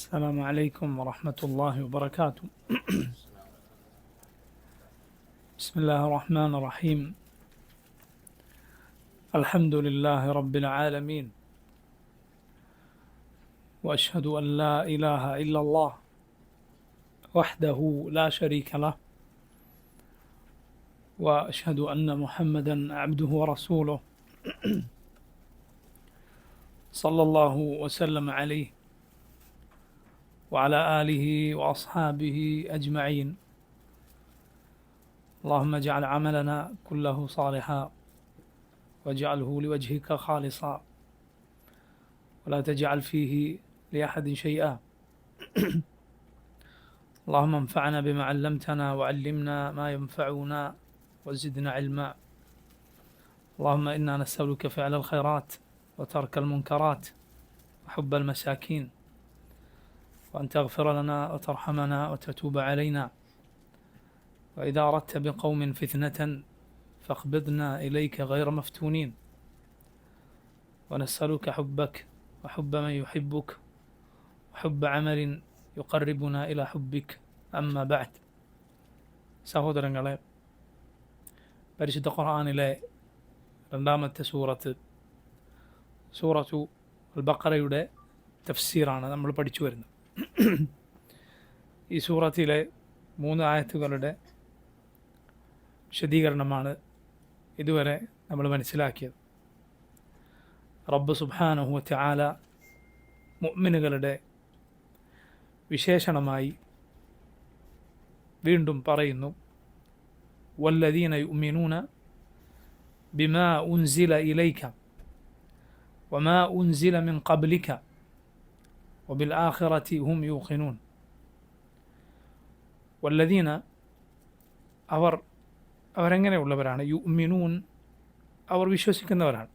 السلام عليكم ورحمة الله وبركاته. بسم الله الرحمن الرحيم. الحمد لله رب العالمين، وأشهد أن لا إله إلا الله وحده لا شريك له، وأشهد أن محمدا عبده ورسوله صلى الله وسلم عليه وعلى آله وأصحابه أجمعين. اللهم اجعل عملنا كله صالحا واجعله لوجهك خالصا ولا تجعل فيه لأحد شيئا. اللهم انفعنا بما علمتنا وعلمنا ما ينفعنا وزدنا علما. اللهم إنا نسألك فعل الخيرات وترك المنكرات وحب المساكين، وأن تغفر لنا وترحمنا وتتوب علينا، وإذا أردت بقوم فتنة فاقبضنا إليك غير مفتونين، ونسألك حبك وحب من يحبك وحب عمل يقربنا إلى حبك. أما بعد. സഹോദരങ്ങളെ, പരിശുദ്ധ ഖുർആനിലെ രണ്ടാമത്തെ സൂറത്തു അൽ ബഖറയുടെ തഫ്സീറാണ് നമ്മൾ പഠിച്ചു വരുന്നത്. ഈ സൂറത്തിലെ 3 ആയത്തുകളുടെ വിശദീകരണമാണ് ഇതുവരെ നമ്മൾ മനസ്സിലാക്കിയത്. റബ്ബ് സുബ്ഹാനഹു വ തആല മുഅ്മിനുകളുടെ വിശേഷണമായി വീണ്ടും പറയുന്നു, വല്ലദീന യുഅ്മിനൂന ബിമാ ഉൻസില ഇലൈക വമാ ഉൻസില മിൻ ഖബ്ലിക വബിൽആഖിറതി ഹും യൂഖിനൂൻ. വല്ലദീന അവരെങ്ങനെയുള്ളവരാണ്? യുഅ്മിനൂൻ, അവർ വിശ്വസിക്കുന്നവരാണ്.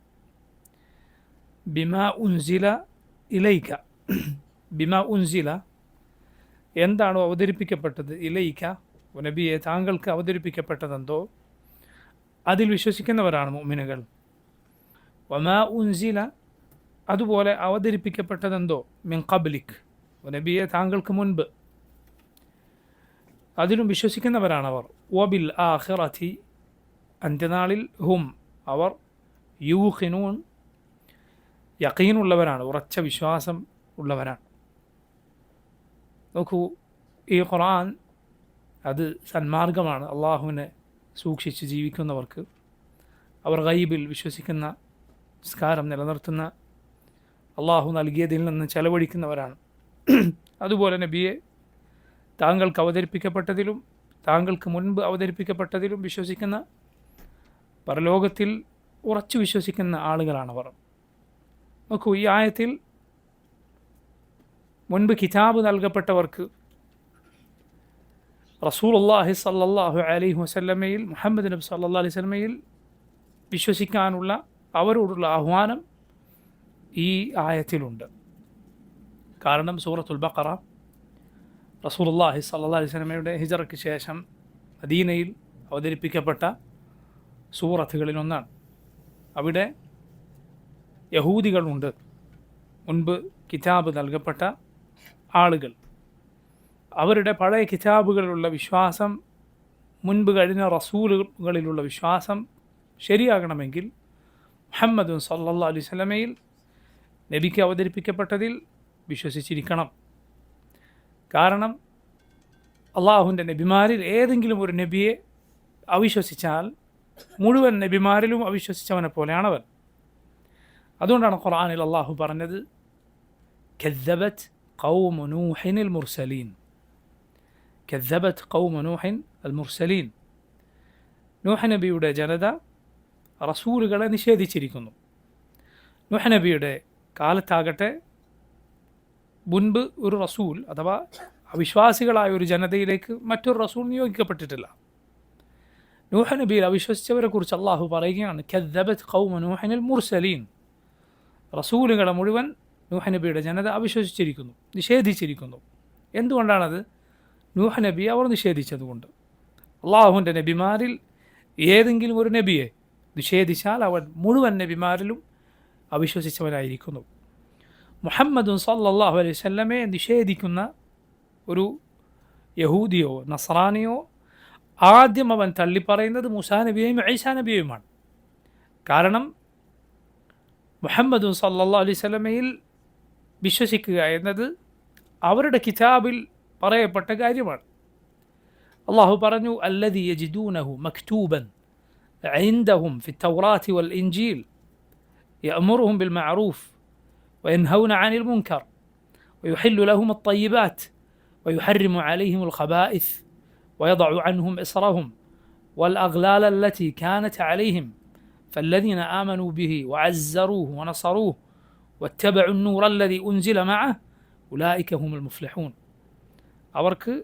ബിമാ ഉൻസില ഇലൈക, ബിമാ ഉൻസില എന്താണോ അവതരിപ്പിക്കപ്പെട്ടത്, ഇലൈക നബിയെ താങ്കൾക്ക് അവതരിപ്പിക്കപ്പെട്ടതെന്തോ അതിൽ വിശ്വസിക്കുന്നവരാണ് മുഅ്മിനുകൾ. വമാ ഉൻസില, അതുപോലെ അവതരിപ്പിക്കപ്പെട്ടതെന്തോ, മിൻ ഖബ്ലിക് നബിയെ താങ്കൾക്ക് മുൻപ്, അതിലും വിശ്വസിക്കുന്നവരാണവർ. വബിൽ ആഖിറതി, അന്ത്യനാളിൽ, ഹും അവർ, യൂഖിനൂൻ യഖീനുള്ളവരാണ്, ഉറച്ച വിശ്വാസം ഉള്ളവരാണ്. നോക്കൂ, ഈ ഖുർആൻ അത് സന്മാർഗമാണ്. അള്ളാഹുവിനെ സൂക്ഷിച്ച് ജീവിക്കുന്നവർക്ക്, അവർ ഗൈബിൽ വിശ്വസിക്കുന്ന, നിസ്കാരം നിലനിർത്തുന്ന, അള്ളാഹു നൽകിയതിൽ നിന്ന് ചെലവഴിക്കുന്നവരാണ്. അതുപോലെ നബിയെ താങ്കൾക്ക് അവതരിപ്പിക്കപ്പെട്ടതിലും താങ്കൾക്ക് മുൻപ് അവതരിപ്പിക്കപ്പെട്ടതിലും വിശ്വസിക്കുന്ന, പരലോകത്തിൽ ഉറച്ചു വിശ്വസിക്കുന്ന ആളുകളാണവർ. നോക്കൂ, ഈ ആയത്തിൽ മുൻപ് കിതാബ് നൽകപ്പെട്ടവർക്ക് റസൂലുള്ളാഹി സ്വല്ലല്ലാഹു അലൈഹി വസല്ലമയിൽ, മുഹമ്മദ് നബി സ്വല്ലല്ലാഹു അലൈഹി വസല്ലമയിൽ വിശ്വസിക്കാനുള്ള അവരോടുള്ള ആഹ്വാനം ഈ ആയത്തിലുണ്ട്. കാരണം സൂറത്തുൽ ബഖറ റസൂലുള്ളാഹി സ്വല്ലല്ലാഹു അലൈഹി വസല്ലമയുടെ ഹിജ്റയ്ക്ക് ശേഷം മദീനയിൽ അവതരിപ്പിക്കപ്പെട്ട സൂറത്തുകളിലൊന്നാണ്. അവിടെ യഹൂദികളുണ്ട്, മുൻപ് കിതാബ് നൽകപ്പെട്ട ആളുകൾ. അവരുടെ പഴയ കിതാബുകളിലുള്ള വിശ്വാസം, മുൻപ് കഴിഞ്ഞ റസൂലുകളിലുള്ള വിശ്വാസം ശരിയാകണമെങ്കിൽ മുഹമ്മദ് സല്ലല്ലാഹു അലൈഹി വസല്ലമയിൽ, നബിക്ക് അവതരിപ്പിക്കപ്പെട്ടതിൽ വിശ്വസിച്ചിരിക്കണം. കാരണം അള്ളാഹുവിൻ്റെ നബിമാരിൽ ഏതെങ്കിലും ഒരു നബിയെ അവിശ്വസിച്ചാൽ മുഴുവൻ നബിമാരിലും അവിശ്വസിച്ചവനെ പോലെയാണവൻ. അതുകൊണ്ടാണ് ഖുർആനിൽ അള്ളാഹു പറഞ്ഞത്, കദ്ദബത് ഖൗമു നൂഹിനിൽ മുർസലീൻ. കദ്ദബത് ഖൗമു നൂഹിൻ അൽ മുർസലീൻ. നൂഹ് നബിയുടെ ജനത റസൂലുകളെ നിഷേധിച്ചിരിക്കുന്നു. നൂഹ് നബിയുടെ കാലത്താകട്ടെ മുൻപ് ഒരു റസൂൽ, അഥവാ അവിശ്വാസികളായ ഒരു ജനതയിലേക്ക് മറ്റൊരു റസൂൽ നിയോഗിക്കപ്പെട്ടിട്ടില്ല. നൂഹ് നബിയിൽ അവിശ്വസിച്ചവരെ കുറിച്ച് അള്ളാഹു പറയുകയാണ്, കദ്ദബത് ഖൗമു നൂഹിനിൽ മുർസലീൻ. റസൂലുകളെ മുഴുവൻ നൂഹ് നബിയുടെ ജനത അവിശ്വസിച്ചിരിക്കുന്നു, നിഷേധിച്ചിരിക്കുന്നു. എന്തുകൊണ്ടാണത്? നൂഹ് നബി അവർ നിഷേധിച്ചതുകൊണ്ട്. അള്ളാഹുവിൻ്റെ നബിമാരിൽ ഏതെങ്കിലും ഒരു നബിയെ നിഷേധിച്ചാൽ അവൻ മുഴുവൻ നബിമാരിലും അവിശ്വസിച്ചവനായിരിക്കുന്നു. മുഹമ്മദ് സല്ലല്ലാഹു അലൈഹി വസല്ലമയെ നിഷേധിക്കുന്ന ഒരു യഹൂദിയോ നസ്രാനിയോ ആദ്യം അവൻ തള്ളിപ്പറയുന്നത് മൂസാ നബിയെയും ഈസാ നബിയെയുമാണ്. കാരണം മുഹമ്മദ് സല്ലല്ലാഹു അലൈഹി വസല്ലമയിൽ വിശ്വസിക്കുക എന്നത് അവരുടെ കിതാബിൽ പറയപ്പെട്ട കാര്യമാണ്. അള്ളാഹു പറഞ്ഞു, അല്ലദീ യജിദൂനഹു മക്തൂബൻ ഇൻദഹും ഫി തൗറാത്തി വൽ ഇൻജീൽ യഅ്മുറുഹും ബിൽ മഅറൂഫ് വയൻഹൗന അനിൽ മുൻകർ വയുഹില്ലു ലഹും അത്طيبات ويحرم عليهم الخبائث ويضع عنهم إصرهم والأغلال التي كانت عليهم فالذين آمنوا به وعزروه ونصروه واتبعوا النور الذي أنزل معه أولئك هم المفلحون. അവർക്ക്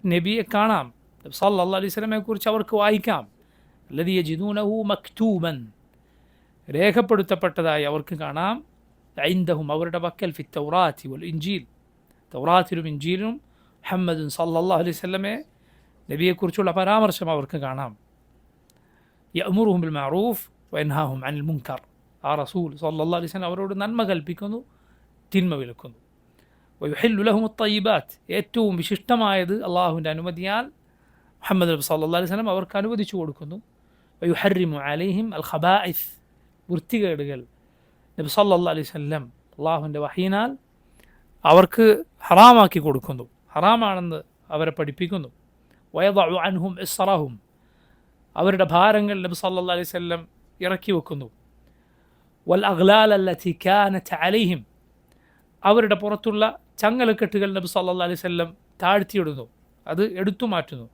നബിയെ കാണാം, നബി സല്ലല്ലാഹു അലൈഹി വസല്ലമയെ കുറിച്ച് അവർക്ക് വായിക്കാം. അല്ലദീ യജിദൂനഹു മക്തൂബൻ, രേഖപ്പെടുത്തപ്പെട്ടതായി അവർക്ക് കാണാം. ഇൻദഹും, അവരുടെ പക്കൽ, ഫി തൗറാത്തി വൽ ഇൻജീൽ, തൗറാത്തിലും ഇൻജീലും മുഹമ്മദ് സല്ലല്ലാഹു അലൈഹി വസല്ലമയെ നബിയെക്കുറിച്ചുള്ള പരാമർശം അവർക്ക് കാണാം. യഅ്മുറുഹും ബിൽ മഅറൂഫ് വയൻഹാഹും അനിൽ മുൻകർ, ആ റസൂൽ സല്ലല്ലാഹു അലൈഹി വസല്ലം അവരോട് നന്മ കൽപ്പിക്കുന്നു, തിന്മ വിലക്കുന്നു. വയുഹില്ലു ലഹും അത്طيبات, ഏറ്റവും വിശിഷ്ടമായത് അള്ളാഹുവിൻ്റെ അനുമതിയാൽ മുഹമ്മദ് നബി സല്ലല്ലാഹു അലൈഹി വസല്ലം അവർക്ക് അനുവദിച്ചു കൊടുക്കുന്നു. വയുഹർരിമു അലൈഹിം അൽ ഖബായിസ്, വൃത്തികേടുകൾ നബി സല്ലല്ലാഹു അലൈഹി വസല്ലം അള്ളാഹുവിൻ്റെ വഹീനാൽ അവർക്ക് ഹറാമാക്കി കൊടുക്കുന്നു, ഹറാമാണെന്ന് അവരെ പഠിപ്പിക്കുന്നു. വയദഉ അൻഹും ഇസ്റഹും, അവരുടെ ഭാരങ്ങൾ നബി സല്ലല്ലാഹു അലൈഹി വസല്ലം ഇറക്കി വെക്കുന്നു. വൽ അഗ്ലാൽ അല്ലതി കാനത് അലൈഹിം, അവരുടെ പുറത്തുള്ള ചങ്ങലക്കെട്ടുകൾ നബി സല്ലല്ലാഹു അലൈഹി വസല്ലം താഴ്ത്തിയിടുന്നു, അത് എടുത്തു മാറ്റുന്നു.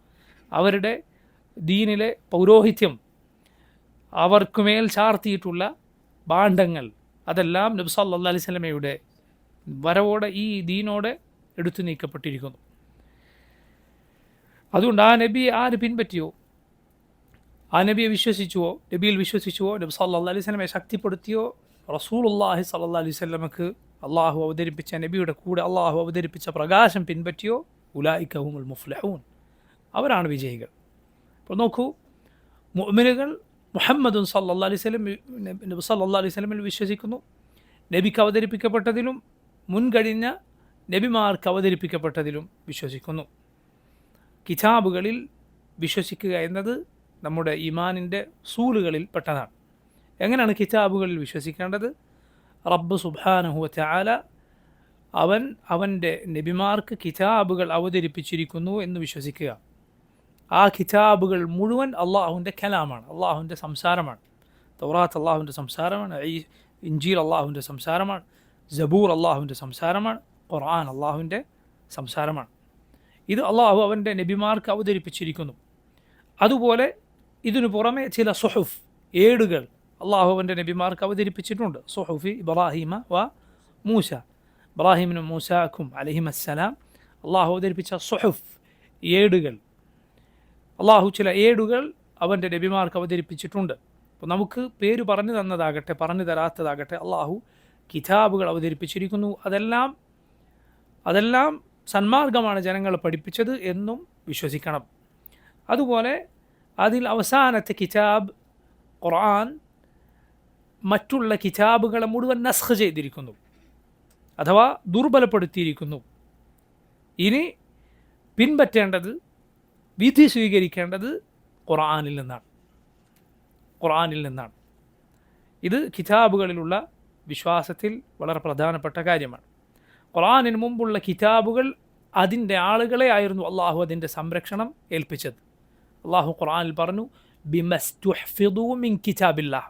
അവരുടെ ദീനിലെ പൗരോഹിത്യം, അവർക്കുമേൽ ചാർത്തിയിട്ടുള്ള ഭാണ്ഡങ്ങൾ, അതെല്ലാം നബി സല്ലല്ലാഹു അലൈഹി വസല്ലമയുടെ വരവോടെ ഈ ദീനോടെ എടുത്തു നീക്കപ്പെട്ടിരിക്കുന്നു. അതുകൊണ്ട് ആ നബിയെ ആര് പിൻപറ്റിയോ, ആ നബിയെ വിശ്വസിച്ചുവോ, നബിയിൽ വിശ്വസിച്ചുവോ, നബി സല്ലല്ലാഹു അലൈഹി വസല്ലമയെ ശക്തിപ്പെടുത്തിയോ, റസൂലുള്ളാഹി സ്വല്ലല്ലാഹു അലൈഹി വസല്ലമക്ക് അള്ളാഹു അവതരിപ്പിച്ച നബിയുടെ കൂടെ അള്ളാഹു അവതരിപ്പിച്ച പ്രകാശം പിൻപറ്റിയോ, ഉലൈക ഹുമുൽ മുഫ്ലിഹൂൻ, അവരാണ് വിജയികൾ. അപ്പോൾ നോക്കൂ, മുഅ്മിനുകൾ മുഹമ്മദ് സല്ലല്ലാഹു അലൈഹി വസല്ലം, നബി സല്ലല്ലാഹു അലൈഹി വസല്ലമിൽ വിശ്വസിക്കുന്നു. നബിക്ക് അവതരിപ്പിക്കപ്പെട്ടതിലും മുൻകഴിഞ്ഞ നബിമാർക്ക് അവതരിപ്പിക്കപ്പെട്ടതിലും വിശ്വസിക്കുന്നു. കിതാബുകളിൽ വിശ്വസിക്കുക എന്നത് നമ്മുടെ ഈമാനിൻ്റെ സൂലുകളിൽ പെട്ടതാണ്. എങ്ങനെയാണ് കിതാബുകളിൽ വിശ്വസിക്കേണ്ടത്? റബ്ബ് സുബ്ഹാനഹു വ തആല അവൻ്റെ നബിമാർക്ക് കിതാബുകൾ അവതരിപ്പിച്ചിരിക്കുന്നു എന്ന് വിശ്വസിക്കുക. ആ കിതാബുകൾ മുഴുവൻ അള്ളാഹുവിൻ്റെ കലാമാണ്, അള്ളാഹുവിൻ്റെ സംസാരമാണ്. തൗറാത്ത് അള്ളാഹുവിൻ്റെ സംസാരമാണ്, ഇൻജീൽ അള്ളാഹുവിൻ്റെ സംസാരമാണ്, സബൂർ അള്ളാഹുവിൻ്റെ സംസാരമാണ്, ഖുർആൻ അള്ളാഹുവിൻ്റെ സംസാരമാണ്. ഇത് അള്ളാഹു അവൻ്റെ നബിമാർക്ക് അവതരിപ്പിച്ചിരിക്കുന്നു. അതുപോലെ ഇതിനു പുറമെ ചില സുഹുഫ്, ഏടുകൾ അള്ളാഹു അവൻ്റെ നബിമാർക്ക് അവതരിപ്പിച്ചിട്ടുണ്ട്. സുഹുഫി ഇബ്രാഹിമ വ മൂസ, ഇബ്രാഹിമിനും മൂസാക്കും അലൈഹിമസ്സലാം അള്ളാഹു അവതരിപ്പിച്ച സുഹുഫ്, ഏടുകൾ, അള്ളാഹു ചില ഏടുകൾ അവൻ്റെ നബിമാർക്ക് അവതരിപ്പിച്ചിട്ടുണ്ട്. അപ്പോൾ നമുക്ക് പേര് പറഞ്ഞു തന്നതാകട്ടെ പറഞ്ഞു തരാത്തതാകട്ടെ അള്ളാഹു കിതാബുകൾ അവതരിപ്പിച്ചിരിക്കുന്നു. അതെല്ലാം സന്മാർഗമാണ് ജനങ്ങളെ പഠിപ്പിച്ചത് എന്നും വിശ്വസിക്കണം. അതുപോലെ അതിൽ അവസാനത്തെ കിതാബ് ഖുർആൻ മറ്റുള്ള കിതാബുകളെ മുഴുവൻ നസ്ഖ് ചെയ്തിരിക്കുന്നു, അഥവാ ദുർബലപ്പെടുത്തിയിരിക്കുന്നു. ഇനി പിൻപറ്റേണ്ടത്, വിധി സ്വീകരിക്കേണ്ടത് ഖുർആനിൽ നിന്നാണ്. ഇത് കിതാബുകളിലുള്ള വിശ്വാസത്തിൽ വളരെ പ്രധാനപ്പെട്ട കാര്യമാണ്. ഖുർആനിന് മുമ്പുള്ള കിതാബുകൾ അതിൻ്റെ ആളുകളെ ആയിരുന്നു അള്ളാഹു അതിൻ്റെ സംരക്ഷണം ഏൽപ്പിച്ചത്. അള്ളാഹു ഖുർആനിൽ പറഞ്ഞു, ബിമസ്തുഹ്ഫിദൂ മിൻ കിതാബില്ലാഹ്,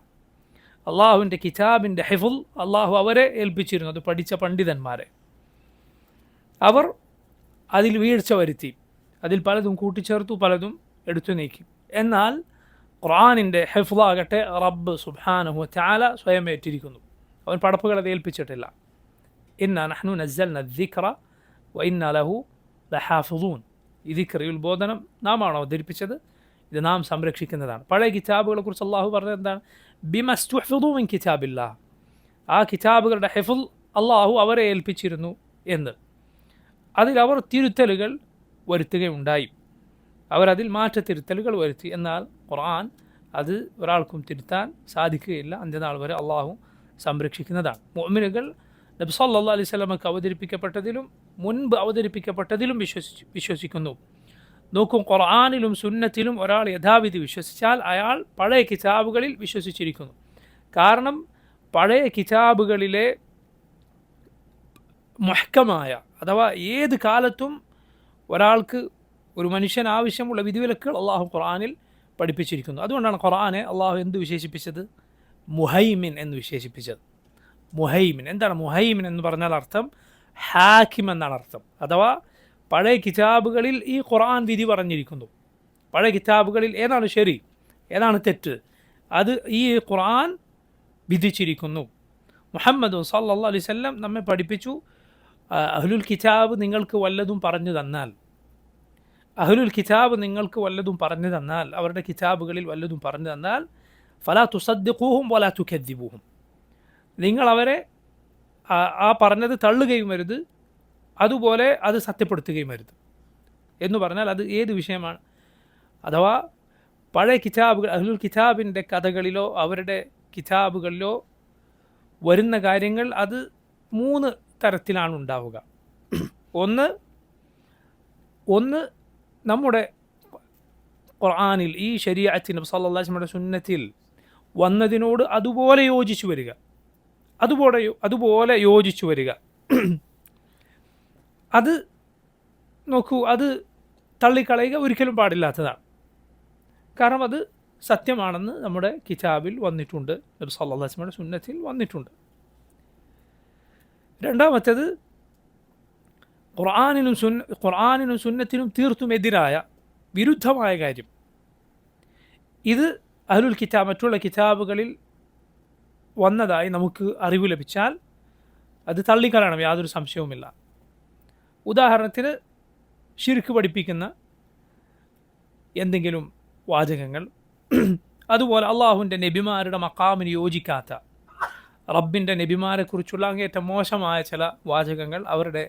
അള്ളാഹുവിൻ്റെ കിതാബിൻ്റെ ഹിഫ്ള് അള്ളാഹു അവരെ ഏൽപ്പിച്ചിരുന്നു, അത് പഠിച്ച പണ്ഡിതന്മാരെ. അവർ അതിൽ വീഴ്ച വരുത്തി, അതിൽ പലതും കൂട്ടിച്ചേർത്തു, പലതും എടുത്തു നീക്കി. എന്നാൽ ഖുർആനിൻ്റെ ഹിഫ്ളാകട്ടെ റബ്ബ് സുബ്ഹാനഹു വ തആല സ്വയം ഏറ്റിരിക്കുന്നു, അവൻ പടപ്പുകൾ അത് ഏൽപ്പിച്ചിട്ടില്ല. ഇന്നാ നഹ്നു നസ്സൽന الذിക്റ വഇന്നാ ലഹു ലഹാഫിളൂൻ, ഈ ദിക്ർ, ഈ ഉത്ബോധനം നാമാണ് അവതരിപ്പിച്ചത്, ഇത് നാം സംരക്ഷിക്കുന്നതാണ്. പഴയ കിതാബുകളെ കുറിച്ച് അള്ളാഹു പറഞ്ഞത് എന്താണ്? ബിമസ്തുഹ്ഫിദൂ മിൻ കിതാബില്ലാഹ്, ആ കിതാബുകളുടെ ഹിഫ്ള് അള്ളാഹു അവരെ ഏൽപ്പിച്ചിരുന്നു എന്ന്. അതിൽ അവർ തിരുത്തലുകൾ വരുത്തുകയുണ്ടായി, അവരതിൽ മാറ്റത്തിരുത്തലുകൾ വരുത്തി. എന്നാൽ ഖുർആൻ അത് ഒരാൾക്കും തിരുത്താൻ സാധിക്കുകയില്ല, അന്ത്യനാൾ വരെ അള്ളാഹു സംരക്ഷിക്കുന്നതാണ്. മുഅ്മിനുകൾ നബി സല്ലല്ലാഹു അലൈഹി വസല്ലമക്ക് അവതരിപ്പിക്കപ്പെട്ടതിലും മുൻപ് അവതരിപ്പിക്കപ്പെട്ടതിലും വിശ്വസിക്കുന്നു. നോക്കും, ഖുർആനിലും സുന്നത്തിലും ഒരാൾ യഥാവിധി വിശ്വസിച്ചാൽ അയാൾ പഴയ കിതാബുകളിൽ വിശ്വസിച്ചിരിക്കുന്നു. കാരണം പഴയ കിതാബുകളിലെ മുഹ്കമായ അഥവാ ഏത് കാലത്തും ഒരാൾക്ക് ഒരു മനുഷ്യൻ ആവശ്യമുള്ള വിധിവിലക്കുകൾ അള്ളാഹു ഖുർആനിൽ പഠിപ്പിച്ചിരിക്കുന്നു. അതുകൊണ്ടാണ് ഖുർആനെ അള്ളാഹു എന്ത് വിശേഷിപ്പിച്ചത്? മുഹൈമിൻ എന്ന് വിശേഷിപ്പിച്ചത്. മുഹൈമിൻ എന്താണ്? മുഹൈമിൻ എന്ന് പറഞ്ഞാൽ അർത്ഥം ഹാക്കിം എന്നാണ് അർത്ഥം. അഥവാ പഴയ കിതാബുകളിൽ ഈ ഖുർആൻ വിധി പറഞ്ഞിരിക്കുന്നു. പഴയ കിതാബുകളിൽ ഏതാണ് ശരി, ഏതാണ് തെറ്റ്, അത് ഈ ഖുർആൻ വിധിച്ചിരിക്കുന്നു. മുഹമ്മദ് സല്ലല്ലാഹു അലൈഹി വസല്ലം നമ്മെ പഠിപ്പിച്ചു, അഹ്ലുൽ കിതാബ് നിങ്ങൾക്ക് വല്ലതും പറഞ്ഞു തന്നാൽ, അഹ്ലുൽ കിതാബ് നിങ്ങൾക്ക് വല്ലതും പറഞ്ഞു തന്നാൽ, അവരുടെ കിതാബുകളിൽ വല്ലതും പറഞ്ഞു തന്നാൽ, ഫലാ തുസദ്ദിഖൂഹും വലാ തുകദ്ദിബൂഹും, നിങ്ങൾ അവരെ ആ പറഞ്ഞത് തള്ളുകയും വരുത്, അതുപോലെ അത് സത്യപ്പെടുത്തുകയും വരുത്. എന്ന് പറഞ്ഞാൽ അത് ഏത് വിഷയമാണ്? അഥവാ പഴയ കിതാബുകൾ, അഹ്ലുൽ കിതാബിൻ്റെ കഥകളിലോ അവരുടെ കിതാബുകളിലോ വരുന്ന കാര്യങ്ങൾ അത് 3 തരത്തിലാണ് ഉണ്ടാവുക. ഒന്ന് നമ്മുടെ ഖുർആനിൽ ഈ ശരീഅത്തിൽ നബി സല്ലല്ലാഹു അലൈഹി വസല്ലമയുടെ സുന്നത്തിൽ വന്നതിനോട് അതുപോലെ യോജിച്ചു വരിക, അതുപോലെ യോജിച്ചു വരിക. അത് നോക്കൂ, അത് തള്ളിക്കളയുക ഒരിക്കലും പാടില്ലാത്തതാണ്. കാരണം അത് സത്യമാണെന്ന് നമ്മുടെ കിതാബിൽ വന്നിട്ടുണ്ട്, നബി സല്ലല്ലാഹു അലൈഹി വസല്ലമയുടെ സുന്നത്തിൽ വന്നിട്ടുണ്ട്. രണ്ടാമത്തേത്, ഖുർആനിനും സുന്നത്തിനും തീർത്തും എതിരായ വിരുദ്ധമായ കാര്യം, ഇത് അഹ്ലുൽ കിതാബ് മറ്റുള്ള കിതാബുകളിൽ വന്നതായി നമുക്ക് അറിവ് ലഭിച്ചാൽ അത് തള്ളിക്കളയണം, യാതൊരു സംശയവുമില്ല. ഉദാഹരണത്തിന് ശിർക്ക് പഠിപ്പിക്കുന്ന എന്തെങ്കിലും വാചകങ്ങൾ, അതുപോലെ അള്ളാഹുവിൻ്റെ നബിമാരുടെ മഖാമിന് യോജിക്കാത്ത, റബ്ബിൻ്റെ നബിമാരെക്കുറിച്ചുള്ള അങ്ങേറ്റം മോശമായ ചില വാചകങ്ങൾ അവരുടെ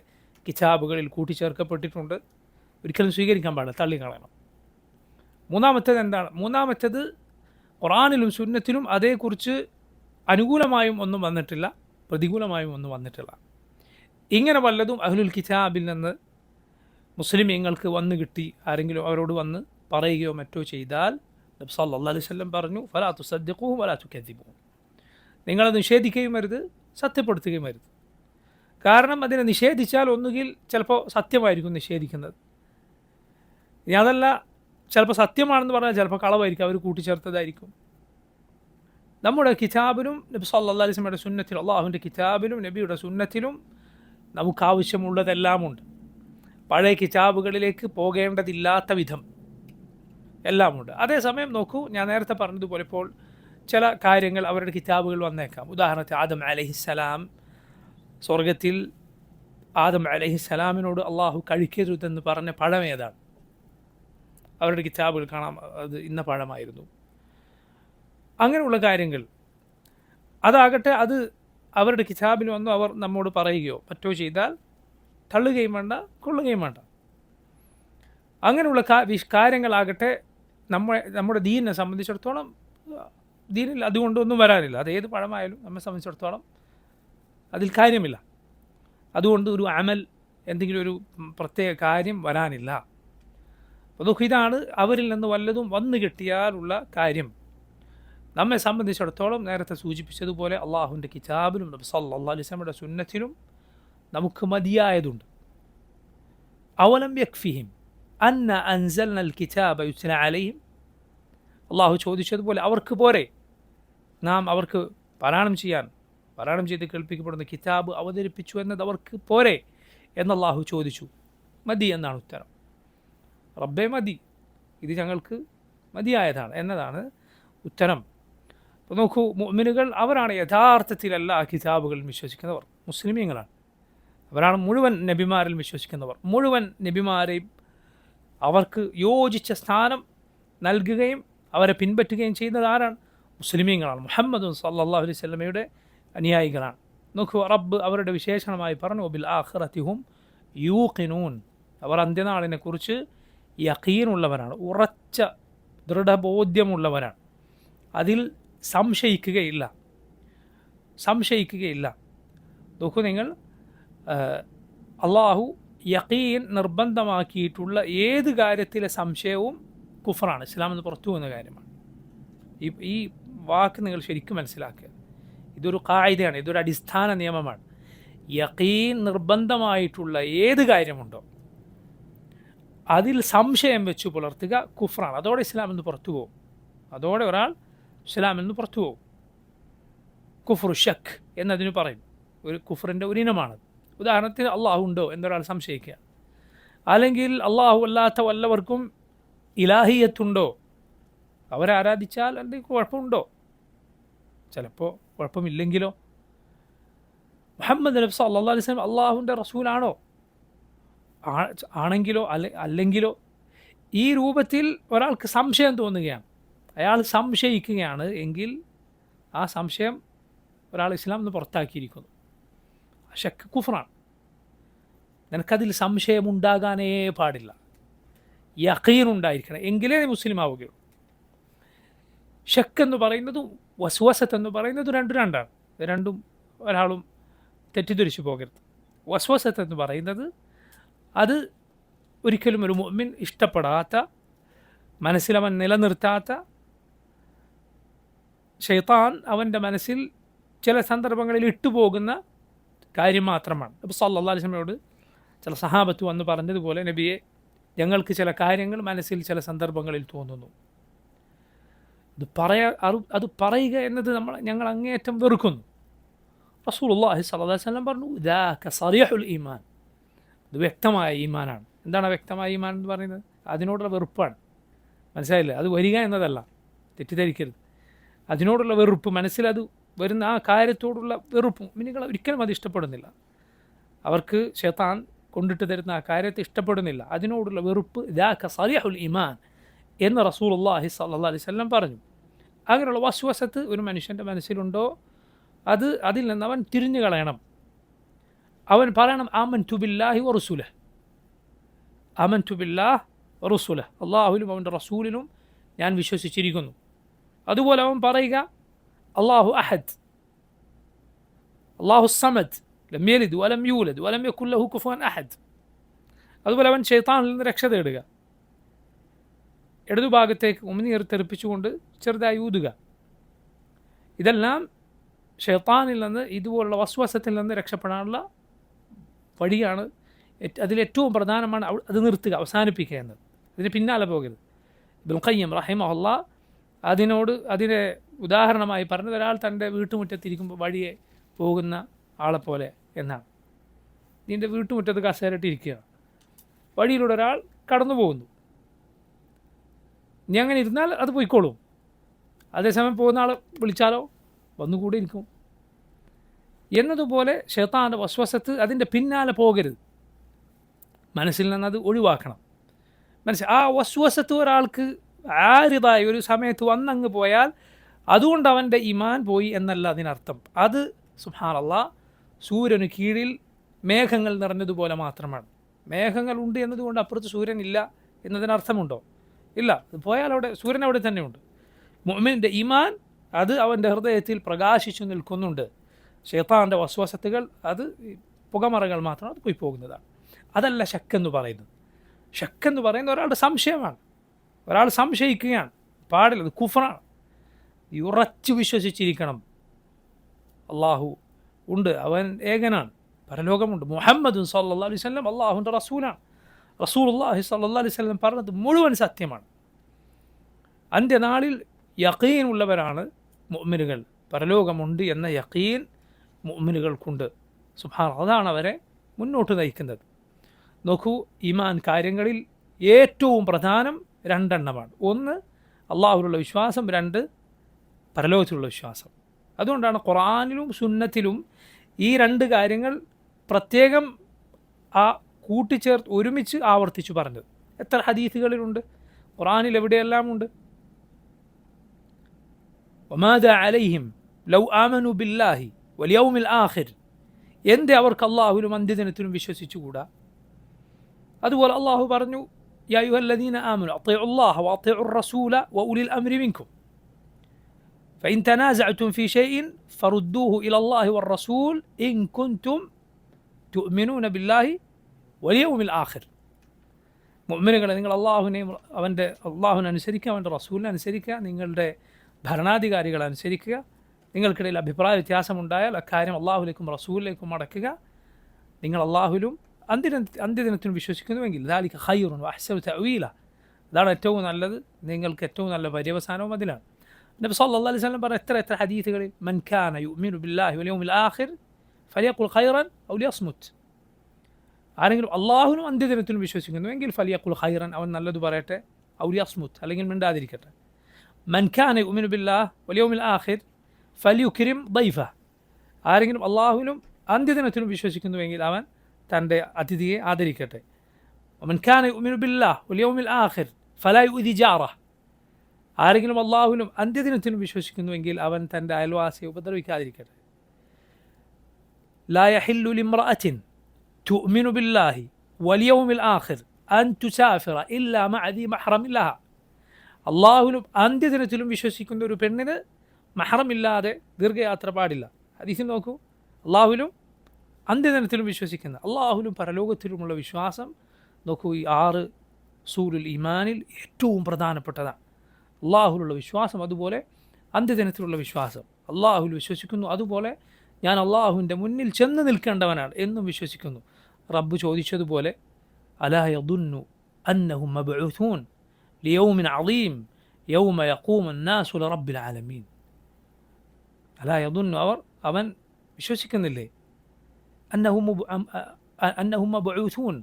കിതാബുകളിൽ കൂട്ടിച്ചേർക്കപ്പെട്ടിട്ടുണ്ട്. ഒരിക്കലും സ്വീകരിക്കാൻ പാടില്ല, തള്ളിക്കളയണം. മൂന്നാമത്തേത് എന്താണ്? മൂന്നാമത്തേത്, ഖുർആനിലും സുന്നത്തിലും അതേക്കുറിച്ച് അനുകൂലമായും ഒന്നും വന്നിട്ടില്ല, പ്രതികൂലമായും ഒന്നും വന്നിട്ടില്ല. ഇങ്ങനെ വല്ലതും അഹ്ലുൽ കിതാബിൽ നിന്ന് മുസ്ലിമീങ്ങൾക്ക് വന്നു കിട്ടി, ആരെങ്കിലും അവരോട് വന്ന് പറയുകയോ മറ്റോ ചെയ്താൽ നബി സല്ലല്ലാഹു അലൈഹി വസല്ലം പറഞ്ഞു, ഫലാ തുസദ്ദിഖൂഹും വലാ തുകദ്ദിബൂഹും, നിങ്ങളത് നിഷേധിക്കുകയും വരുത്, സത്യപ്പെടുത്തുകയും വരുത്. കാരണം അതിനെ നിഷേധിച്ചാൽ ഒന്നുകിൽ ചിലപ്പോൾ സത്യമായിരിക്കും നിഷേധിക്കുന്നത്, ഇനി അതല്ല ചിലപ്പോൾ സത്യമാണെന്ന് പറഞ്ഞാൽ ചിലപ്പോൾ കളവായിരിക്കും, അവർ കൂട്ടിച്ചേർത്തതായിരിക്കും. നമ്മുടെ കിതാബിലും നബി സല്ലല്ലാഹു അലൈഹി വസല്ലമയുടെ സുന്നത്തിലും, അള്ളാഹുവിൻ്റെ കിതാബിലും നബിയുടെ സുന്നത്തിലും നമുക്കാവശ്യമുള്ളതെല്ലാമുണ്ട്. പഴയ കിതാബുകളിലേക്ക് പോകേണ്ടതില്ലാത്ത വിധം എല്ലാമുണ്ട്. അതേസമയം നോക്കൂ, ഞാൻ നേരത്തെ പറഞ്ഞതുപോലെ ഇപ്പോൾ ചില കാര്യങ്ങൾ അവരുടെ കിതാബുകൾ വന്നേക്കാം. ഉദാഹരണത്തിന് ആദം അലൈഹിസ്സലാം, സ്വർഗത്തിൽ ആദം അലൈഹിസ്സലാമിനോട് അള്ളാഹു കഴിക്കരുതെന്ന് പറഞ്ഞ പഴം ഏതാണ്? അവരുടെ കിതാബുകൾ കാണാം, അത് ഇന്ന പഴമായിരുന്നു. അങ്ങനെയുള്ള കാര്യങ്ങൾ അതാകട്ടെ, അത് അവരുടെ കിതാബിൽ വന്നു അവർ നമ്മോട് പറയുകയോ മറ്റോ ചെയ്താൽ തള്ളുകയും വേണ്ട, കൊള്ളുകയും വേണ്ട. അങ്ങനെയുള്ള കാര്യങ്ങളാകട്ടെ നമ്മുടെ ദീനിനെ സംബന്ധിച്ചിടത്തോളം, ദീനിൽ അതുകൊണ്ടൊന്നും വരാനില്ല. അത് ഏത് പഴമായാലും നമ്മെ സംബന്ധിച്ചിടത്തോളം അതിൽ കാര്യമില്ല. അതുകൊണ്ട് ഒരു അമൽ, എന്തെങ്കിലും ഒരു പ്രത്യേക കാര്യം വരാനില്ല. അപ്പോൾ ഇതാണ് അവരിൽ നിന്ന് വല്ലതും വന്നു കിട്ടിയാലുള്ള കാര്യം. നമ്മെ സംബന്ധിച്ചിടത്തോളം നേരത്തെ സൂചിപ്പിച്ചതുപോലെ അള്ളാഹുവിൻ്റെ കിതാബിലും നബി സല്ലല്ലാഹു അലൈഹി വസല്ലമയുടെ സുന്നത്തിലും നമുക്ക് മതിയായതുണ്ട്. അവലം യക്ഫിഹിം അന്ന അൻസൽനൽ കിതാബ യുത്ല അലൈഹിം, അള്ളാഹു ചോദിച്ചതുപോലെ അവർക്ക് പോരെ നാം അവർക്ക് പാരായണം ചെയ്ത് കേൾപ്പിക്കപ്പെടുന്ന കിതാബ് അവതരിപ്പിച്ചു എന്നത് അവർക്ക് പോരെ എന്നല്ലാഹു ചോദിച്ചു. മതി എന്നാണ് ഉത്തരം. റബ്ബേ മതി, ഇത് ഞങ്ങൾക്ക് മതിയായതാണ് എന്നതാണ് ഉത്തരം. അപ്പോൾ നോക്കൂ, മുഅ്മിനുകൾ അവരാണ് യഥാർത്ഥത്തിൽ എല്ലാ കിതാബുകളിൽ വിശ്വസിക്കുന്നവർ, മുസ്ലിമീങ്ങളാണ്. അവരാണ് മുഴുവൻ നബിമാരിൽ വിശ്വസിക്കുന്നവർ. മുഴുവൻ നബിമാരെയും അവർക്ക് യോജിച്ച സ്ഥാനം നൽകുകയും അവരെ പിൻപറ്റുകയും ചെയ്യുന്നത് ആരാണ്? മുസ്ലിമീങ്ങളാണ്. മുഹമ്മദ് സല്ലല്ലാഹു അലൈഹി വസല്ലമയുടെ അനുയായികളാണ്. നോക്കൂ, റബ്ബ് അവരുടെ വിശേഷണമായി പറഞ്ഞു, ബിൽ ആഖിറതി ഹും യൂഖിനൂൻ, അവർ അന്ത്യനാളിനെക്കുറിച്ച് യഖീനുള്ളവരാണ്, ഉറച്ച ദൃഢബോധ്യമുള്ളവരാണ്, അതിൽ സംശയിക്കുകയില്ല. നോക്കൂ നിങ്ങൾ, അള്ളാഹു യഖീൻ നിർബന്ധമാക്കിയിട്ടുള്ള ഏത് കാര്യത്തിലെ സംശയവും കുഫറാണ്, ഇസ്ലാമിൽ നിന്ന് പുറത്തു പോകുന്ന കാര്യമാണ്. ഈ വാക്ക് നിങ്ങൾ ശരിക്കും മനസ്സിലാക്കുക. ഇതൊരു ഖായിദയാണ്, ഇതൊരു അടിസ്ഥാന നിയമമാണ്. യഖീൻ നിർബന്ധമായിട്ടുള്ള ഏത് കാര്യമുണ്ടോ അതിൽ സംശയം വെച്ച് പുലർത്തുക കുഫറാണ്. അതോടെ ഇസ്ലാമിൽ നിന്ന് പുറത്തു പോകും. അതോടെ ഒരാൾ ഇസ്ലാമിൽ നിന്ന് പുറത്തു പോകും. കുഫ്റു ഷക്ക് എന്നതിന് പറയും. ഒരു കുഫറിൻ്റെ ഒരു ഇനമാണത്. ഉദാഹരണത്തിന് അള്ളാഹു ഉണ്ടോ എന്നൊരാൾ സംശയിക്കുക, അല്ലെങ്കിൽ അള്ളാഹു അല്ലാത്ത വല്ലവർക്കും ഇലാഹിയത്തുണ്ടോ, അവരെ ആരാധിച്ചാൽ അല്ലെങ്കിൽ കുഴപ്പമുണ്ടോ? ചിലപ്പോൾ കുഴപ്പമില്ലെങ്കിലോ? മുഹമ്മദ് നബി സല്ലല്ലാഹു അലൈഹി വസല്ലം അള്ളാഹുവിൻ്റെ റസൂലാണോ? ആണെങ്കിലോ അല്ലെങ്കിലോ? ഈ രൂപത്തിൽ ഒരാൾക്ക് സംശയം തോന്നുകയാണ്, അയാൾ സംശയിക്കുകയാണ് എങ്കിൽ ആ സംശയം ഒരാൾ ഇസ്ലാം നിന്ന് പുറത്താക്കിയിരിക്കുന്നു. ഷക്ക് കുഫറാണ്. നിനക്കതിൽ സംശയമുണ്ടാകാനേ പാടില്ല. യഖീൻ ഉണ്ടായിരിക്കണം, എങ്കിലേ നീ മുസ്ലിം ആവുകയുള്ളൂ. ഷക്ക് എന്ന് പറയുന്നതും വസ്വസത്ത് എന്ന് പറയുന്നതും രണ്ടാണ്. രണ്ടും ഒരാളും തെറ്റിദ്ധരിച്ചു പോകരുത്. വസ്വസത്ത് എന്ന് പറയുന്നത് അത് ഒരിക്കലും ഒരു മുഅ്മിൻ ഇഷ്ടപ്പെടാത്ത, മനസ്സിലവൻ നിലനിർത്താത്ത, ശൈത്താൻ അവൻ്റെ മനസ്സിൽ ചില സന്ദർഭങ്ങളിൽ ഇട്ടുപോകുന്ന കാര്യം മാത്രമാണ്. നബി സല്ലല്ലാഹു അലൈഹി വസല്ലമയോട് ചില സഹാബത്ത് വന്ന് പറഞ്ഞതുപോലെ, നബിയെ, ഞങ്ങൾക്ക് ചില കാര്യങ്ങൾ മനസ്സിൽ ചില സന്ദർഭങ്ങളിൽ തോന്നുന്നു, അത് പറയുക എന്നത് ഞങ്ങൾ അങ്ങേയറ്റം വെറുക്കുന്നു. റസൂലുള്ളാഹി സ്വല്ലല്ലാഹു അലൈഹി വസല്ലം പറഞ്ഞു, ദാക സറീഹുൽ ഈമാൻ, ഇത് വ്യക്തമായ ഈമാനാണ്. എന്താണ് വ്യക്തമായ ഈമാൻ എന്ന് പറയുന്നത്? അതിനോടുള്ള വെറുപ്പാണ്. മനസ്സിലായില്ലേ? അത് വരിക എന്നതല്ല, തെറ്റിദ്ധരിക്കരുത്. അതിനോടുള്ള വെറുപ്പ്, മനസ്സിലത് വരുന്ന ആ കാര്യത്തോടുള്ള വെറുപ്പും, നിങ്ങൾ ഒരിക്കലും അത് ഇഷ്ടപ്പെടുന്നില്ല. അവർക്ക് ശൈത്താൻ കൊണ്ടിട്ട് തരുന്ന ആ കാര്യത്തെ ഇഷ്ടപ്പെടുന്നില്ല. അതിനോടുള്ള വെറുപ്പ് ദാക സറീഹുൽ ഈമാൻ എന്ന് റസൂലുള്ളാഹി സ്വല്ലല്ലാഹു അലൈഹി വസല്ലം പറഞ്ഞു. അങ്ങനെയുള്ള വസ്വസത്ത് ഒരു മനുഷ്യൻ്റെ മനസ്സിലുണ്ടോ അതിൽ നിന്ന് അവൻ തിരിഞ്ഞു കളയണം. അവൻ പറയണം, ആമൻതു ബില്ലാഹി വറസൂലിഹി, ആമൻതു ബില്ലാഹി വറസൂലിഹി, അള്ളാഹുവിലും അവൻ്റെ റസൂലിലും ഞാൻ വിശ്വസിച്ചിരിക്കുന്നു. അതുപോലെ അവൻ പറയുക, അള്ളാഹു അഹദ്, അള്ളാഹു സമദ്, ലം യലിദ് വലം യൂലദ് വലം യകുൻ ലഹു കുഫുവൻ അഹദ്. അതുപോലെ അവൻ ശൈത്താനിൽ നിന്ന് രക്ഷ തേടുക. ഇടതുഭാഗത്തേക്ക് ഉമിനീർ തെറിപ്പിച്ചുകൊണ്ട് ചെറുതായി ഊതുക. ഇതെല്ലാം ശൈത്താനിൽ നിന്ന്, ഇതുപോലുള്ള വസ്വസത്തിൽ നിന്ന് രക്ഷപ്പെടാനുള്ള വഴിയാണ്. അതിലേറ്റവും പ്രധാനമാണ് അത് നിർത്തുക, അവസാനിപ്പിക്കുക എന്നത്. ഇതിന് പിന്നാലെ പോകരുത്. ഇബ്നുൽ ഖയ്യിം റഹിമഹുല്ലാഹ് അതിനെ ഉദാഹരണമായി പറഞ്ഞത്, ഒരാൾ തൻ്റെ വീട്ടുമുറ്റത്തിരിക്കുമ്പോൾ വഴിയെ പോകുന്ന ആളെപ്പോലെ എന്നാണ്. നിൻ്റെ വീട്ടുമുറ്റത്ത് കസേരട്ടിരിക്കുകയാണ്, വഴിയിലൂടെ ഒരാൾ കടന്നു പോകുന്നു, നീ അങ്ങനെ ഇരുന്നാൽ അത് പോയിക്കോളും. അതേസമയം പോകുന്ന ആൾ വിളിച്ചാലോ വന്നുകൂടെ ഇരിക്കും. എന്നതുപോലെ ശൈത്താൻ്റെ വസ്വസത്ത്, അതിൻ്റെ പിന്നാലെ പോകരുത്, മനസ്സിൽ നിന്നത് ഒഴിവാക്കണം. ആ വസ്വസത്ത് ഒരാൾക്ക് ആരിതായി ഒരു സമയത്ത് വന്നങ്ങ് പോയാൽ അതുകൊണ്ട് അവൻ്റെ ഈമാൻ പോയി എന്നല്ല അതിനർത്ഥം. അത് സുബ്ഹാനല്ലാഹ് സൂര്യന് കീഴിൽ മേഘങ്ങൾ നിറഞ്ഞതുപോലെ മാത്രമാണ്. മേഘങ്ങൾ ഉണ്ട് എന്നതുകൊണ്ട് അപ്പുറത്ത് സൂര്യൻ ഇല്ല എന്നതിനർത്ഥമുണ്ടോ? ഇല്ല. അത് പോയാൽ അവിടെ സൂര്യൻ അവിടെ തന്നെയുണ്ട്. മുഅ്മിൻ്റെ ഈമാൻ അത് അവൻ്റെ ഹൃദയത്തിൽ പ്രകാശിച്ചു നിൽക്കുന്നുണ്ട്. ശൈത്താൻ്റെ വസ്വസത്തുകൾ അത് പുകമറകൾ മാത്രം, അത് പോയി പോകുന്നതാണ്. അതല്ല ഷക്കെന്ന് പറയുന്നത്. ഷക്കെന്ന് പറയുന്നത് ഒരാളുടെ സംശയമാണ്, ഒരാൾ സംശയിക്കുകയാണ്, പാടില്ല, അത് കുഫറാണ്. ഉറച്ചു വിശ്വസിച്ചിരിക്കണം, അള്ളാഹു ഉണ്ട്, അവൻ ഏകനാണ്, പരലോകമുണ്ട്, മുഹമ്മദ് സല്ലല്ലാഹു അലൈഹി വസല്ലം അള്ളാഹുവിൻ്റെ റസൂലാണ്. റസൂലുള്ളാഹി സ്വല്ലല്ലാഹു അലൈഹി വസല്ലം പറഞ്ഞത് മുഴുവൻ സത്യമാണ്. അന്ത്യനാളിൽ യഖീൻ ഉള്ളവരാണ് മുഅ്മിനുകൾ. പരലോകമുണ്ട് എന്ന യഖീൻ മുഅ്മിനുകൾക്കുണ്ട്. സുബ്ഹാനല്ലാഹ്, അതാണ് അവരെ മുന്നോട്ട് നയിക്കുന്നത്. നോക്കൂ, ഈമാൻ കാര്യങ്ങളിൽ ഏറ്റവും പ്രധാനം രണ്ടെണ്ണമാണ്. ഒന്ന് അള്ളാഹുവിലുള്ള വിശ്വാസം, രണ്ട് പരലോകത്തിലുള്ള വിശ്വാസം. അതുകൊണ്ടാണ് ഖുർആനിലും സുന്നത്തിലും ഈ രണ്ട് കാര്യങ്ങൾ പ്രത്യേകം കൂട്ടിച്ചേർത്ത് ഒരുമിച്ച് ആവർത്തിച്ചു പറഞ്ഞത്. എത്ര ഹദീസുകളിലുണ്ട്, ഖുർആനിൽ എവിടെയെല്ലാം ഉണ്ട്. വമാദാ അലൈഹിം ലൗ ആമനു ബില്ലാഹി വൽ യൗമിൽ ആഖിർ, എന്തേ അവർക്ക് അള്ളാഹുവിലും അന്ത്യദിനത്തിലും വിശ്വസിച്ചുകൂടാ? അതുപോലെ അള്ളാഹു പറഞ്ഞു, യാ അയ്യുഹല്ലദീന ആമനു അത്തിഉല്ലാഹ വഅത്തിഉർ റസൂല വഉലിൽ അംരി മിൻകും فإن تنازعتم في شيء فردوه إلى الله والرسول إن كنتم تؤمنون بالله واليوم الآخر. മുഅ്മിനുകളെ, നിങ്ങൾ അള്ളാഹുവിനെയും അള്ളാഹുവിനെ അനുസരിക്കുക, അവൻ്റെ റസൂലിനെ അനുസരിക്കുക, നിങ്ങളുടെ ഭരണാധികാരികളെ അനുസരിക്കുക. നിങ്ങൾക്കിടയിൽ അഭിപ്രായ വ്യത്യാസമുണ്ടായാൽ അക്കാര്യം അള്ളാഹുലേക്കും റസൂലിലേക്കും മടക്കുക. നിങ്ങൾ അള്ളാഹുലും അന്ത്യദിനത്തിനും വിശ്വസിക്കുന്നുവെങ്കിൽ ദാലിക ഖൈറുൻ വഅഹ്സനു തഅവീല, അതാണ് ഏറ്റവും നല്ലത്, നിങ്ങൾക്ക് ഏറ്റവും നല്ല പര്യവസാനവും അതിലാണ്. നബി സല്ലല്ലാഹു അലൈഹി വസല്ലം പറഞ്ഞ എത്ര ഹദീസുകളിൽ മൻ കാന യുഅ്മിനു ബില്ലാഹി വൽ യൗമിൽ ആഖിർ ഫലിയഖുൽ ഖൈറൻ ഔ ലിയസ്മുത്. ആരെങ്കിലും അള്ളാഹുവിനും അന്ത്യദിനത്തിനും വിശ്വസിക്കുന്നുവെങ്കിൽ ഫലിയഖുൽ ഖൈറൻ, അവൻ നല്ലത് പറയട്ടെ, ഔ ലിയസ്മുത്, അല്ലെങ്കിൽ മിണ്ടാതിരിക്കട്ടെ. മൻ കാന യുഅ്മിനു ബില്ലാഹി വൽ യൗമിൽ ആഖിർ ഫലിയുക്രിം ദൈഫ, ആരെങ്കിലും അള്ളാഹുവിനും അന്ത്യദിനത്തിനും വിശ്വസിക്കുന്നുവെങ്കിൽ അവൻ തൻ്റെ അതിഥിയെ ആദരിക്കട്ടെ. മൻ കാന യുഅ്മിനു ബില്ലാഹി വൽ യൗമിൽ ആഖിർ ഫലാ യുഅ്ദി ജാറഹ, ആരെങ്കിലും അള്ളാഹുവിനും അന്ത്യദിനത്തിനും വിശ്വസിക്കുന്നുവെങ്കിൽ അവൻ തൻ്റെ അയൽവാസിയെ ഉപദ്രവിക്കാതിരിക്കട്ടെ. ലാ യഹില്ലു ലിംറഅത്തിൻ തുഅ്മിനു ബില്ലാഹി വൽ യൗമിൽ ആഖിർ അൻ തുസാഫിറ ഇല്ലാ മഅ ദി മഹ്റമിൻ ലഹ, അള്ളാഹുവിനും അന്ത്യദിനത്തിലും വിശ്വസിക്കുന്ന ഒരു പെണ്ണിന് മഹ്റമില്ലാതെ ദീർഘയാത്ര പാടില്ല. ഹദീസിൽ നോക്കൂ, അള്ളാഹുവിലും അന്ത്യദിനത്തിലും വിശ്വസിക്കുന്ന, അള്ളാഹുവിലും പരലോകത്തിലുമുള്ള വിശ്വാസം നോക്കൂ, ഈ 6 സൂലുൽ ഈമാനിൽ ഏറ്റവും പ്രധാനപ്പെട്ടതാണ്. അള്ളാഹുലുള്ള വിശ്വാസം, അതുപോലെ അന്ത്യദിനത്തിലുള്ള വിശ്വാസം. അള്ളാഹുൽ വിശ്വസിക്കുന്നു, അതുപോലെ ഞാൻ അള്ളാഹുവിൻ്റെ മുന്നിൽ ചെന്ന് നിൽക്കേണ്ടവനാണ് എന്നും വിശ്വസിക്കുന്നു. റബ്ബ് ചോദിച്ചതുപോലെ അലാ യദുന്നു അന്നഹും മബ്ഊഥൂൻ ലിയൗമിൻ അളീം യൗമ യഖൂമു അന്നാസു ലിറബ്ബിൽ ആലമീൻ. അലാ യദുന്നു, അവൻ വിശ്വസിക്കുന്നില്ലേ, അന്നഹും മബ്ഊഥൂൻ,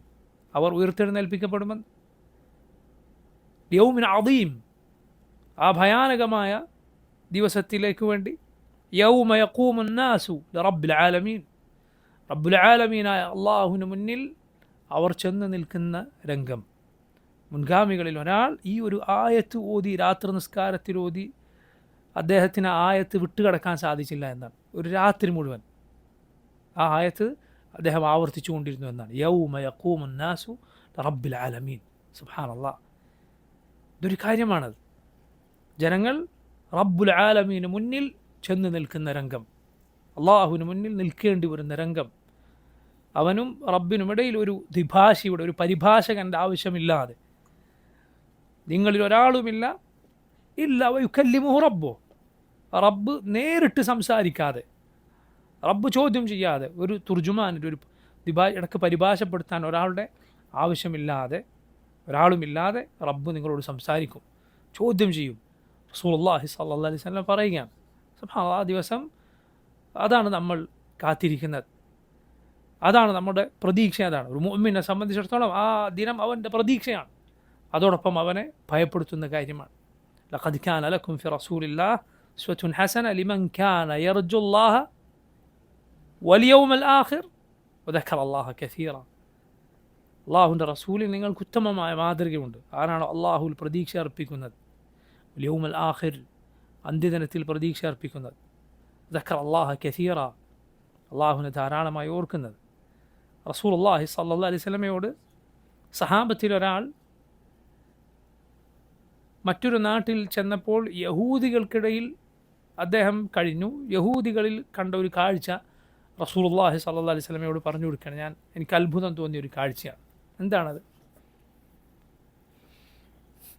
അവർ ഉയർത്തെഴുന്നേൽപ്പിക്കപ്പെടുമെന്ന്. യൗമിൻ അളീം, ആ ഭയാനകമായ ദിവസത്തിലേക്ക് വേണ്ടി. യൗമ യഖൂമു അന്നാസു ലിറബ്ബിൽ ആലമീൻ, റബ്ബുൽ ആലമീനായ അള്ളാഹുവിന് മുന്നിൽ അവർ ചെന്ന് നിൽക്കുന്ന രംഗം. മുൻഗാമികളിൽ ഒരാൾ ഈ ഒരു ആയത്ത് ഓതി, രാത്രി നിസ്കാരത്തിൽ ഓതി, അദ്ദേഹത്തിന് ആയത്ത് വിട്ടുകിടക്കാൻ സാധിച്ചില്ല എന്നാണ്. ഒരു രാത്രി മുഴുവൻ ആ ആയത്ത് അദ്ദേഹം ആവർത്തിച്ചു കൊണ്ടിരുന്നു എന്നാണ്. യൗമ യഖൂമു അന്നാസു ലിറബ്ബിൽ ആലമീൻ. സുബ്ഹാനല്ലാഹ്, ഇതൊരു കാര്യമാണത്. ജനങ്ങൾ റബ്ബുൽ ആലമീന് മുന്നിൽ ചെന്ന് നിൽക്കുന്ന രംഗം, അള്ളാഹുവിന് മുന്നിൽ നിൽക്കേണ്ടി വരുന്ന രംഗം. അവനും റബ്ബിനുമിടയിൽ ഒരു ദ്വിഭാഷിയുടെ, ഒരു പരിഭാഷകൻ്റെ ആവശ്യമില്ലാതെ, നിങ്ങളിൽ ഒരാളുമില്ല, ഇല്ല വയുകല്ലിമുഹു റബ്ബോ, റബ്ബ് നേരിട്ട് സംസാരിക്കാതെ, റബ്ബ് ചോദ്യം ചെയ്യാതെ, ഒരു തുർജുമാനിൻ്റെ ഒരു ഇടയ്ക്ക് പരിഭാഷപ്പെടുത്താൻ ഒരാളുടെ ആവശ്യമില്ലാതെ, ഒരാളുമില്ലാതെ റബ്ബ് നിങ്ങളോട് സംസാരിക്കും, ചോദ്യം ചെയ്യും. റസൂലുള്ളാഹി സ്വല്ലല്ലാഹു അലൈഹി വസല്ലം പറയുകയാണ്, സുബ്ഹാനല്ലാഹ്, ആ ദിവസം അതാണ് നമ്മൾ കാത്തിരിക്കുന്നത്, അതാണ് നമ്മുടെ പ്രതീക്ഷ. അതാണ് ഒരു മുഅ്മിനെ സംബന്ധിച്ചിടത്തോളം ആ ദിനം അവൻ്റെ പ്രതീക്ഷയാണ്, അതോടൊപ്പം അവനെ ഭയപ്പെടുത്തുന്ന കാര്യമാണ്. ലഖദ് കാന ലക്കും ഫി റസൂലില്ലാഹി ഉസ്വത്തുൻ ഹസന ലിമൻ കാന യർജുല്ലാഹ വൽ യൗമൽ ആഖിർ വദക്കറല്ലാഹ കസീറ. അള്ളാഹുവിൻ്റെ റസൂലിൽ നിങ്ങൾക്ക് ഉത്തമമായ മാതൃകയുണ്ട്. ആരാണോ അള്ളാഹുവിൽ പ്രതീക്ഷ അർപ്പിക്കുന്നത്, വൽ യൗമൽ ആഖിർ, അന്ത്യദിനത്തിൽ പ്രതീക്ഷ അർപ്പിക്കുന്നത്, ദക്കറല്ലാഹ കസീറ, അള്ളാഹുവിനെ ധാരാളമായി ഓർക്കുന്നത്. റസൂലുള്ളാഹി സ്വല്ലല്ലാഹു അലൈഹി വസല്ലമയോട് സഹാബത്തിലൊരാൾ മറ്റൊരു നാട്ടിൽ ചെന്നപ്പോൾ യഹൂദികൾക്കിടയിൽ അദ്ദേഹം കഴിഞ്ഞു. യഹൂദികളിൽ കണ്ട ഒരു കാഴ്ച റസൂലുള്ളാഹി സ്വല്ലല്ലാഹു അലൈഹി വസല്ലമയോട് പറഞ്ഞു കൊടുക്കുകയാണ്. എനിക്ക് അത്ഭുതം തോന്നിയ ഒരു കാഴ്ചയാണ്. എന്താണത്?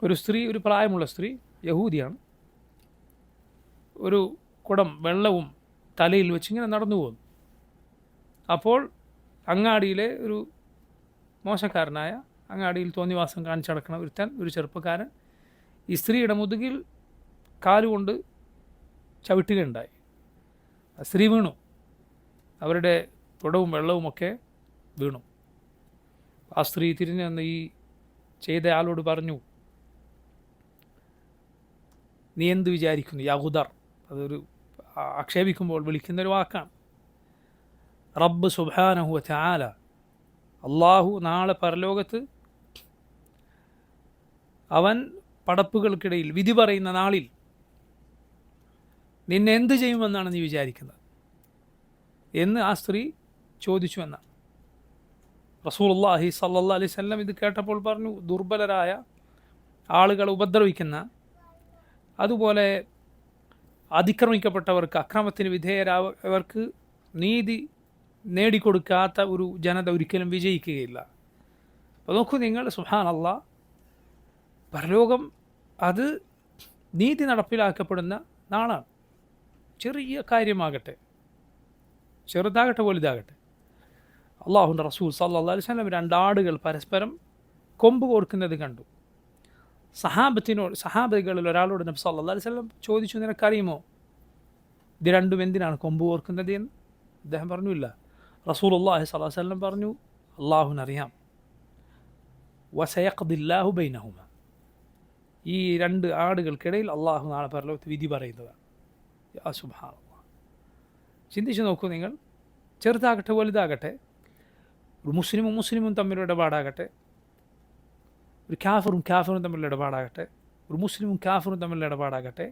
ഒരു സ്ത്രീ, ഒരു പ്രായമുള്ള സ്ത്രീ, യഹൂദിയാണ്, ഒരു കുടം വെള്ളവും തലയിൽ വെച്ചിങ്ങനെ നടന്നു പോകുന്നു. അപ്പോൾ അങ്ങാടിയിലെ ഒരു മോശക്കാരനായ, അങ്ങാടിയിൽ തോന്നിവാസം കാണിച്ചടക്കണ ഒരു ചെറുപ്പക്കാരൻ ഈ സ്ത്രീയുടെ മുതുകിൽ കാലുകൊണ്ട് ചവിട്ടുകയുണ്ടായി. സ്ത്രീ വീണു, അവരുടെ കുടവും വെള്ളവുമൊക്കെ വീണു. ആ സ്ത്രീ തിരിഞ്ഞ് വന്ന് ഈ ചെയ്ത ആളോട് പറഞ്ഞു, നീ എന്ത് വിചാരിക്കുന്നു? യഹൂദർ, അതൊരു ആക്ഷേപിക്കുമ്പോൾ വിളിക്കുന്നൊരു വാക്കാണ്. റബ്ബ് സുബ്ഹാനഹു വ തആല, അള്ളാഹു നാളെ പരലോകത്ത് അവൻ പടപ്പുകൾക്കിടയിൽ വിധി പറയുന്ന നാളിൽ നിന്നെ എന്ത് ചെയ്യുമെന്നാണ് നീ വിചാരിക്കുന്നത് എന്ന് ആ സ്ത്രീ ചോദിച്ചു എന്നാണ്. റസൂലുള്ളാഹി സ്വല്ലല്ലാഹു അലൈഹി വസല്ലം ഇത് കേട്ടപ്പോൾ പറഞ്ഞു, ദുർബലരായ ആളുകളെ ഉപദ്രവിക്കുന്ന, അതുപോലെ അതിക്രമിക്കപ്പെട്ടവർക്ക്, അക്രമത്തിന് വിധേയരായവർക്ക് നീതി നേടിക്കൊടുക്കാത്ത ഒരു ജനത ഒരിക്കലും വിജയിക്കുകയില്ല. അപ്പോൾ നോക്കൂ നിങ്ങൾ, സുബ്ഹാനല്ലാഹ്, പരലോകം അത് നീതി നടപ്പിലാക്കപ്പെടുന്ന നാളാണ്. ചെറിയ കാര്യമാകട്ടെ, ചെറുതാകട്ടെ വലുതാകട്ടെ. അള്ളാഹുവിൻ്റെ റസൂൽ സല്ലല്ലാഹു അലൈഹി വസല്ലം 2 ആടുകൾ പരസ്പരം കൊമ്പ് കോർക്കുന്നത് കണ്ടു. സഹാബികളിൽ ഒരാളോട് നബി സല്ലല്ലാഹു അലൈഹി വസല്ലം ചോദിച്ചു, നിനക്കറിയുമോ ഇത് രണ്ടും എന്തിനാണ് കൊമ്പ് കോർക്കുന്നത് എന്ന്? അദ്ദേഹം പറഞ്ഞു, ഇല്ല. റസൂലുള്ളാഹി സ്വല്ലല്ലാഹു അലൈഹി വസല്ലം പറഞ്ഞു, അള്ളാഹുവിനറിയാം, വസയഖ്ദില്ലാഹു ബൈനഹുമ, ഈ 2 ആടുകൾക്കിടയിൽ അള്ളാഹു നാളെ പരലോകത്ത് വിധി പറയുന്നതാണ്. യാ സുബ്ഹാനല്ലാഹ്, ചിന്തിച്ച് നോക്കൂ നിങ്ങൾ. ചെറുതാകട്ടെ വലുതാകട്ടെ, ഒരു മുസ്ലിമും തമ്മിലുള്ള ഇടപാടാകട്ടെ, ഒരു കാഫിറും തമ്മിലുള്ള ഇടപാടാകട്ടെ, ഒരു മുസ്ലിമും കാഫിറും തമ്മിലുള്ള ഇടപാടാകട്ടെ,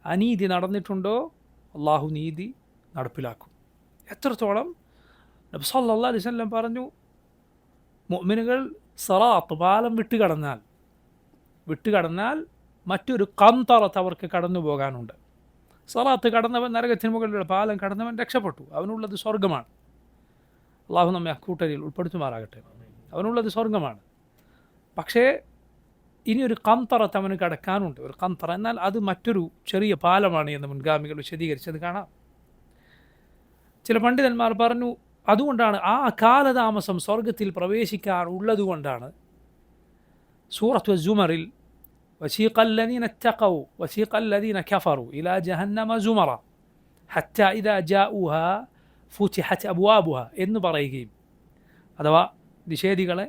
അനീതി നടന്നിട്ടുണ്ടോ അള്ളാഹു നീതി നടപ്പിലാക്കും. എത്രത്തോളം? നബി സല്ലല്ലാഹു അലൈഹി വസല്ലം പറഞ്ഞു, മുഅ്മിനുകൾ സിറാത്ത് പാലം വിട്ടുകടന്നാൽ മറ്റൊരു ഖന്തറത്ത് അവർക്ക് കടന്നു പോകാനുണ്ട്. സിറാത്ത് കടന്നവൻ, നരകത്തിന് മുകളിലുള്ള പാലം കടന്നവൻ രക്ഷപ്പെട്ടു, അവനുള്ളത് സ്വർഗമാണ്. അള്ളാഹു നമ്മെ അക്കൂട്ടരിൽ ഉൾപ്പെടുത്തുമാറാകട്ടെ. അവനുള്ളത് സ്വർഗമാണ്. പക്ഷേ ഇനിയൊരു ഖന്തറത്ത് അവന് കടക്കാനുണ്ട്. ഒരു ഖന്തറ എന്നാൽ അത് മറ്റൊരു ചെറിയ പാലമാണ് എന്ന് മുൻഗാമികൾ വിശദീകരിച്ചത് കാണാം. ചില പണ്ഡിതന്മാർ പറഞ്ഞു, അതുകൊണ്ടാണ് ആ കാലതാമസം സ്വർഗത്തിൽ പ്രവേശിക്കാൻ ഉള്ളതുകൊണ്ടാണ് സൂറത്തു സുമറിൽ وسيق الذين اتقوا وسيق الذين كفروا إلى جهنم زمرا حتى إذا جاءوها فتحت أبوابها എന്ന് പറയുകയും, അഥവാ നിഷേധികളെ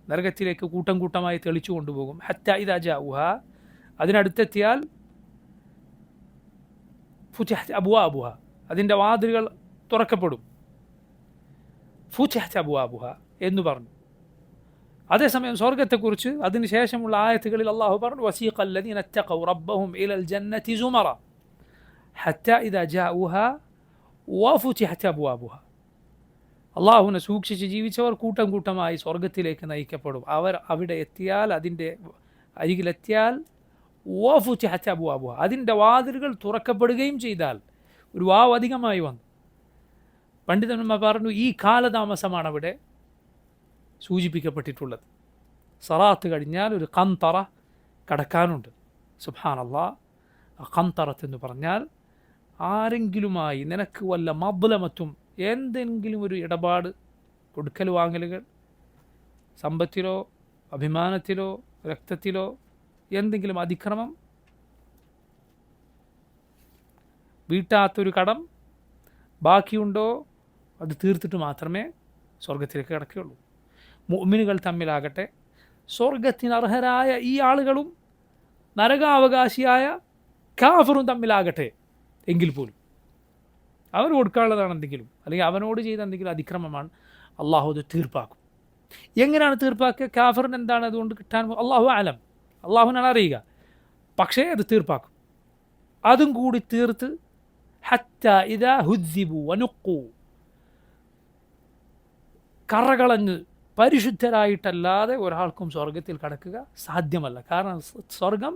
നരകത്തിലേക്ക് കൂട്ടം കൂട്ടമായി തെളിച്ചു കൊണ്ടുപോകും. ഹത്താ ഇദാ ജാഊഹ, അതിനടുത്തെത്തിയാൽ ഫുതിഹത് അബ്വാബുഹ, അതിൻ്റെ വാതിലുകൾ തുറക്കപ്പെടും. ഫുതിഹത് അബ്വാബുഹ എന്ന് പറഞ്ഞു. അതേസമയം സ്വർഗത്തെക്കുറിച്ച് അതിന് ശേഷമുള്ള ആയത്തുകളിൽ അള്ളാഹു പറഞ്ഞു, വസീഖല്ലദീന ഇത്തഖൗ റബ്ബഹും ഇലൽ ജന്നതി സുമറ ഹത്താ ഇദാ ജാഊഹ വഫുതിഹത് അബ്വാബുഹ. അള്ളാഹുവിനെ സൂക്ഷിച്ച് ജീവിച്ചവർ കൂട്ടം കൂട്ടമായി സ്വർഗത്തിലേക്ക് നയിക്കപ്പെടും. അവർ അവിടെ എത്തിയാൽ, അതിൻ്റെ അരികിലെത്തിയാൽ, വഫുതിഹത് അബ്വാബുഹ, അതിൻ്റെ വാതിലുകൾ തുറക്കപ്പെടുകയും ചെയ്താൽ. ഒരു വാവ് അധികമായി വന്നു. പണ്ഡിതന്മാർ പറഞ്ഞു, ഈ കാലതാമസമാണ് അവിടെ സൂചിപ്പിക്കപ്പെട്ടിട്ടുള്ളത്. സറാത്ത് കഴിഞ്ഞാൽ ഒരു ഖന്തറ കടക്കാനുണ്ട്. സുബ്ഹാനല്ലാഹ്, ആ ഖന്തറത്ത് എന്ന് പറഞ്ഞാൽ ആരെങ്കിലുമായി നിനക്ക് വല്ല മദ്ലമത്തും, എന്തെങ്കിലും ഒരു ഇടപാട്, കൊടുക്കൽ വാങ്ങലുകൾ, സമ്പത്തിലോ അഭിമാനത്തിലോ രക്തത്തിലോ എന്തെങ്കിലും അതിക്രമം, വീട്ടാത്തൊരു കടം ബാക്കിയുണ്ടോ, അത് തീർത്തിട്ട് മാത്രമേ സ്വർഗത്തിലേക്ക് കിടക്കുകയുള്ളൂ. മുഅ്മിനുകൾ തമ്മിലാകട്ടെ, സ്വർഗത്തിന് അർഹരായ ഈ ആളുകളും നരകാവകാശിയായ കാഫിറും തമ്മിലാകട്ടെ എങ്കിൽ പോലും അവന് കൊടുക്കാനുള്ളതാണ് എന്തെങ്കിലും, അല്ലെങ്കിൽ അവനോട് ചെയ്ത എന്തെങ്കിലും അതിക്രമമാണ്, അള്ളാഹു അത് തീർപ്പാക്കും. എങ്ങനെയാണ് തീർപ്പാക്കുക? കാഫിറിന് എന്താണ് അതുകൊണ്ട് കിട്ടാൻ? അള്ളാഹു ആലം, അള്ളാഹുവിനാണ് അറിയുക. പക്ഷേ അത് തീർപ്പാക്കും. അതും കൂടി തീർത്ത് ഹത്താ ഇദാ ഹുദ്ദിബു വനുഖു, കറകളഞ്ഞ് പരിശുദ്ധരായിട്ടല്ലാതെ ഒരാൾക്കും സ്വർഗത്തിൽ കടക്കുക സാധ്യമല്ല. കാരണം സ്വർഗം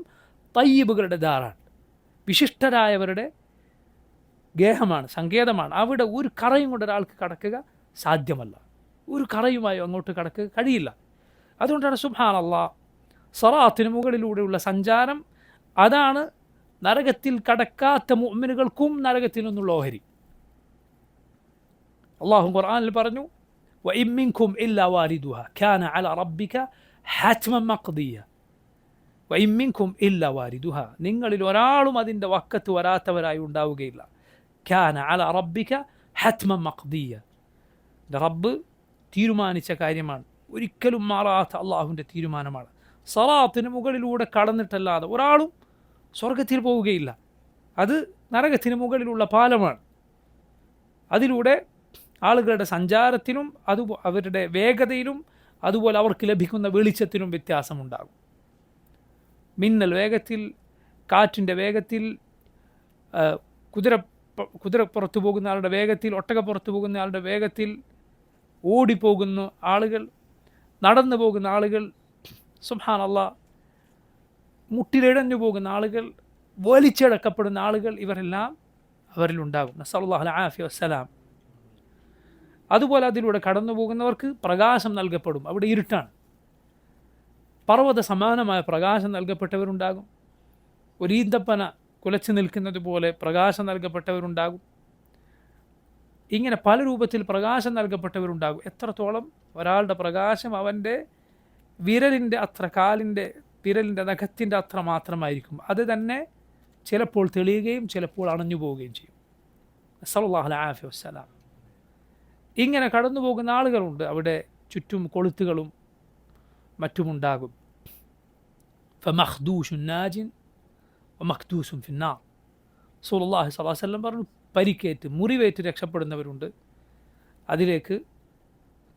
തയ്യിബുകളുടെ ദാറാണ്, വിശിഷ്ടരായവരുടെ ഗേഹമാണ്, സങ്കേതമാണ്. അവിടെ ഒരു കറയും കൊണ്ട് ഒരാൾക്ക് കടക്കുക സാധ്യമല്ല. ഒരു കറയുമായി അങ്ങോട്ട് കടക്കുക കഴിയില്ല. അതുകൊണ്ടാണ് സുബ്ഹാനല്ലാഹ്, സിറാത്തിന് മുകളിലൂടെയുള്ള സഞ്ചാരം, അതാണ് നരകത്തിൽ കടക്കാത്ത മുഅ്മിനുകൾക്കും നരകത്തിൽ നിന്നുള്ള ഓഹരി. അല്ലാഹു ഖുർആനിൽ പറഞ്ഞു, വഇൻ മിൻകും ഇല്ലാ വാരിദുഹാ കാന അലാ റബ്ബിക ഹത്മൻ മഖ്ദിയ. വഇൻ മിൻകും ഇല്ലാ വാരിദുഹാ, നിങ്ങളിൽ ഒരാളും അതിൻ്റെ വക്കത്ത് വരാത്തവരായി ഉണ്ടാവുകയില്ല. കാന അലാ റബ്ബിക ഹത്മൻ മഖ്ദിയ, റബ്ബ് തീരുമാനിച്ച കാര്യമാണ്, ഒരിക്കലും മാറാത്ത അള്ളാഹുവിൻ്റെ തീരുമാനമാണ്. സിറാത്തിന് മുകളിലൂടെ കടന്നിട്ടല്ലാതെ ഒരാളും സ്വർഗത്തിൽ പോവുകയില്ല. അത് നരകത്തിന് മുകളിലുള്ള പാലമാണ്. അതിലൂടെ ആളുകളുടെ സഞ്ചാരത്തിനും അവരുടെ വേഗതയിലും അതുപോലെ അവർക്ക് ലഭിക്കുന്ന വെളിച്ചത്തിനും വ്യത്യാസമുണ്ടാകും. മിന്നൽ വേഗത്തിൽ, കാറ്റിൻ്റെ വേഗത്തിൽ, കുതിരപ്പുറത്ത് പോകുന്ന ആളുടെ വേഗത്തിൽ, ഒട്ടകപ്പുറത്ത് പോകുന്ന ആളുടെ വേഗത്തിൽ ഓടിപ്പോകുന്ന ആളുകൾ, നടന്നു പോകുന്ന ആളുകൾ, സുബ്ഹാനല്ലാഹ്, മുട്ടിലിഴഞ്ഞു പോകുന്ന ആളുകൾ, വലിച്ചടക്കപ്പെടുന്ന ആളുകൾ ഇവരെല്ലാം അവരിലുണ്ടാകും. നസ്അലുല്ലാഹുൽ ആഫിയ വസ്സലാം. അതുപോലെ അതിലൂടെ കടന്നു പോകുന്നവർക്ക് പ്രകാശം നൽകപ്പെടും. അവിടെ ഇരുട്ടാണ്. പർവ്വത സമാനമായ പ്രകാശം നൽകപ്പെട്ടവരുണ്ടാകും. ഒരു ഈന്തപ്പന കുലച്ചു നിൽക്കുന്നത് പോലെ പ്രകാശം നൽകപ്പെട്ടവരുണ്ടാകും. ഇങ്ങനെ പല രൂപത്തിൽ പ്രകാശം നൽകപ്പെട്ടവരുണ്ടാകും. എത്രത്തോളം ഒരാളുടെ പ്രകാശം അവൻ്റെ വിരലിൻ്റെ അത്ര, കാലിൻ്റെ വിരലിൻ്റെ നഖത്തിൻ്റെ അത്ര മാത്രമായിരിക്കും. അത് തന്നെ ചിലപ്പോൾ തെളിയുകയും ചിലപ്പോൾ അണഞ്ഞു പോവുകയും ചെയ്യും. നസ്അലുല്ലാഹുൽ ആഫിയ വസ്സലാം. ഇങ്ങനെ കടന്നു പോകുന്ന ആളുകളുണ്ട്. അവിടെ ചുറ്റും കൊളുത്തുകളും മറ്റുമുണ്ടാകും. ഫമഖ്ദൂഷുൻ നാജിൻ വമഖ്ദൂസുൻ ഫിന്നാർ. റസൂലുള്ളാഹി സ്വല്ലല്ലാഹു അലൈഹി വസല്ലം പറഞ്ഞു, പരിക്കേറ്റ് മുറിവേറ്റ് രക്ഷപ്പെടുന്നവരുണ്ട്, അതിലേക്ക്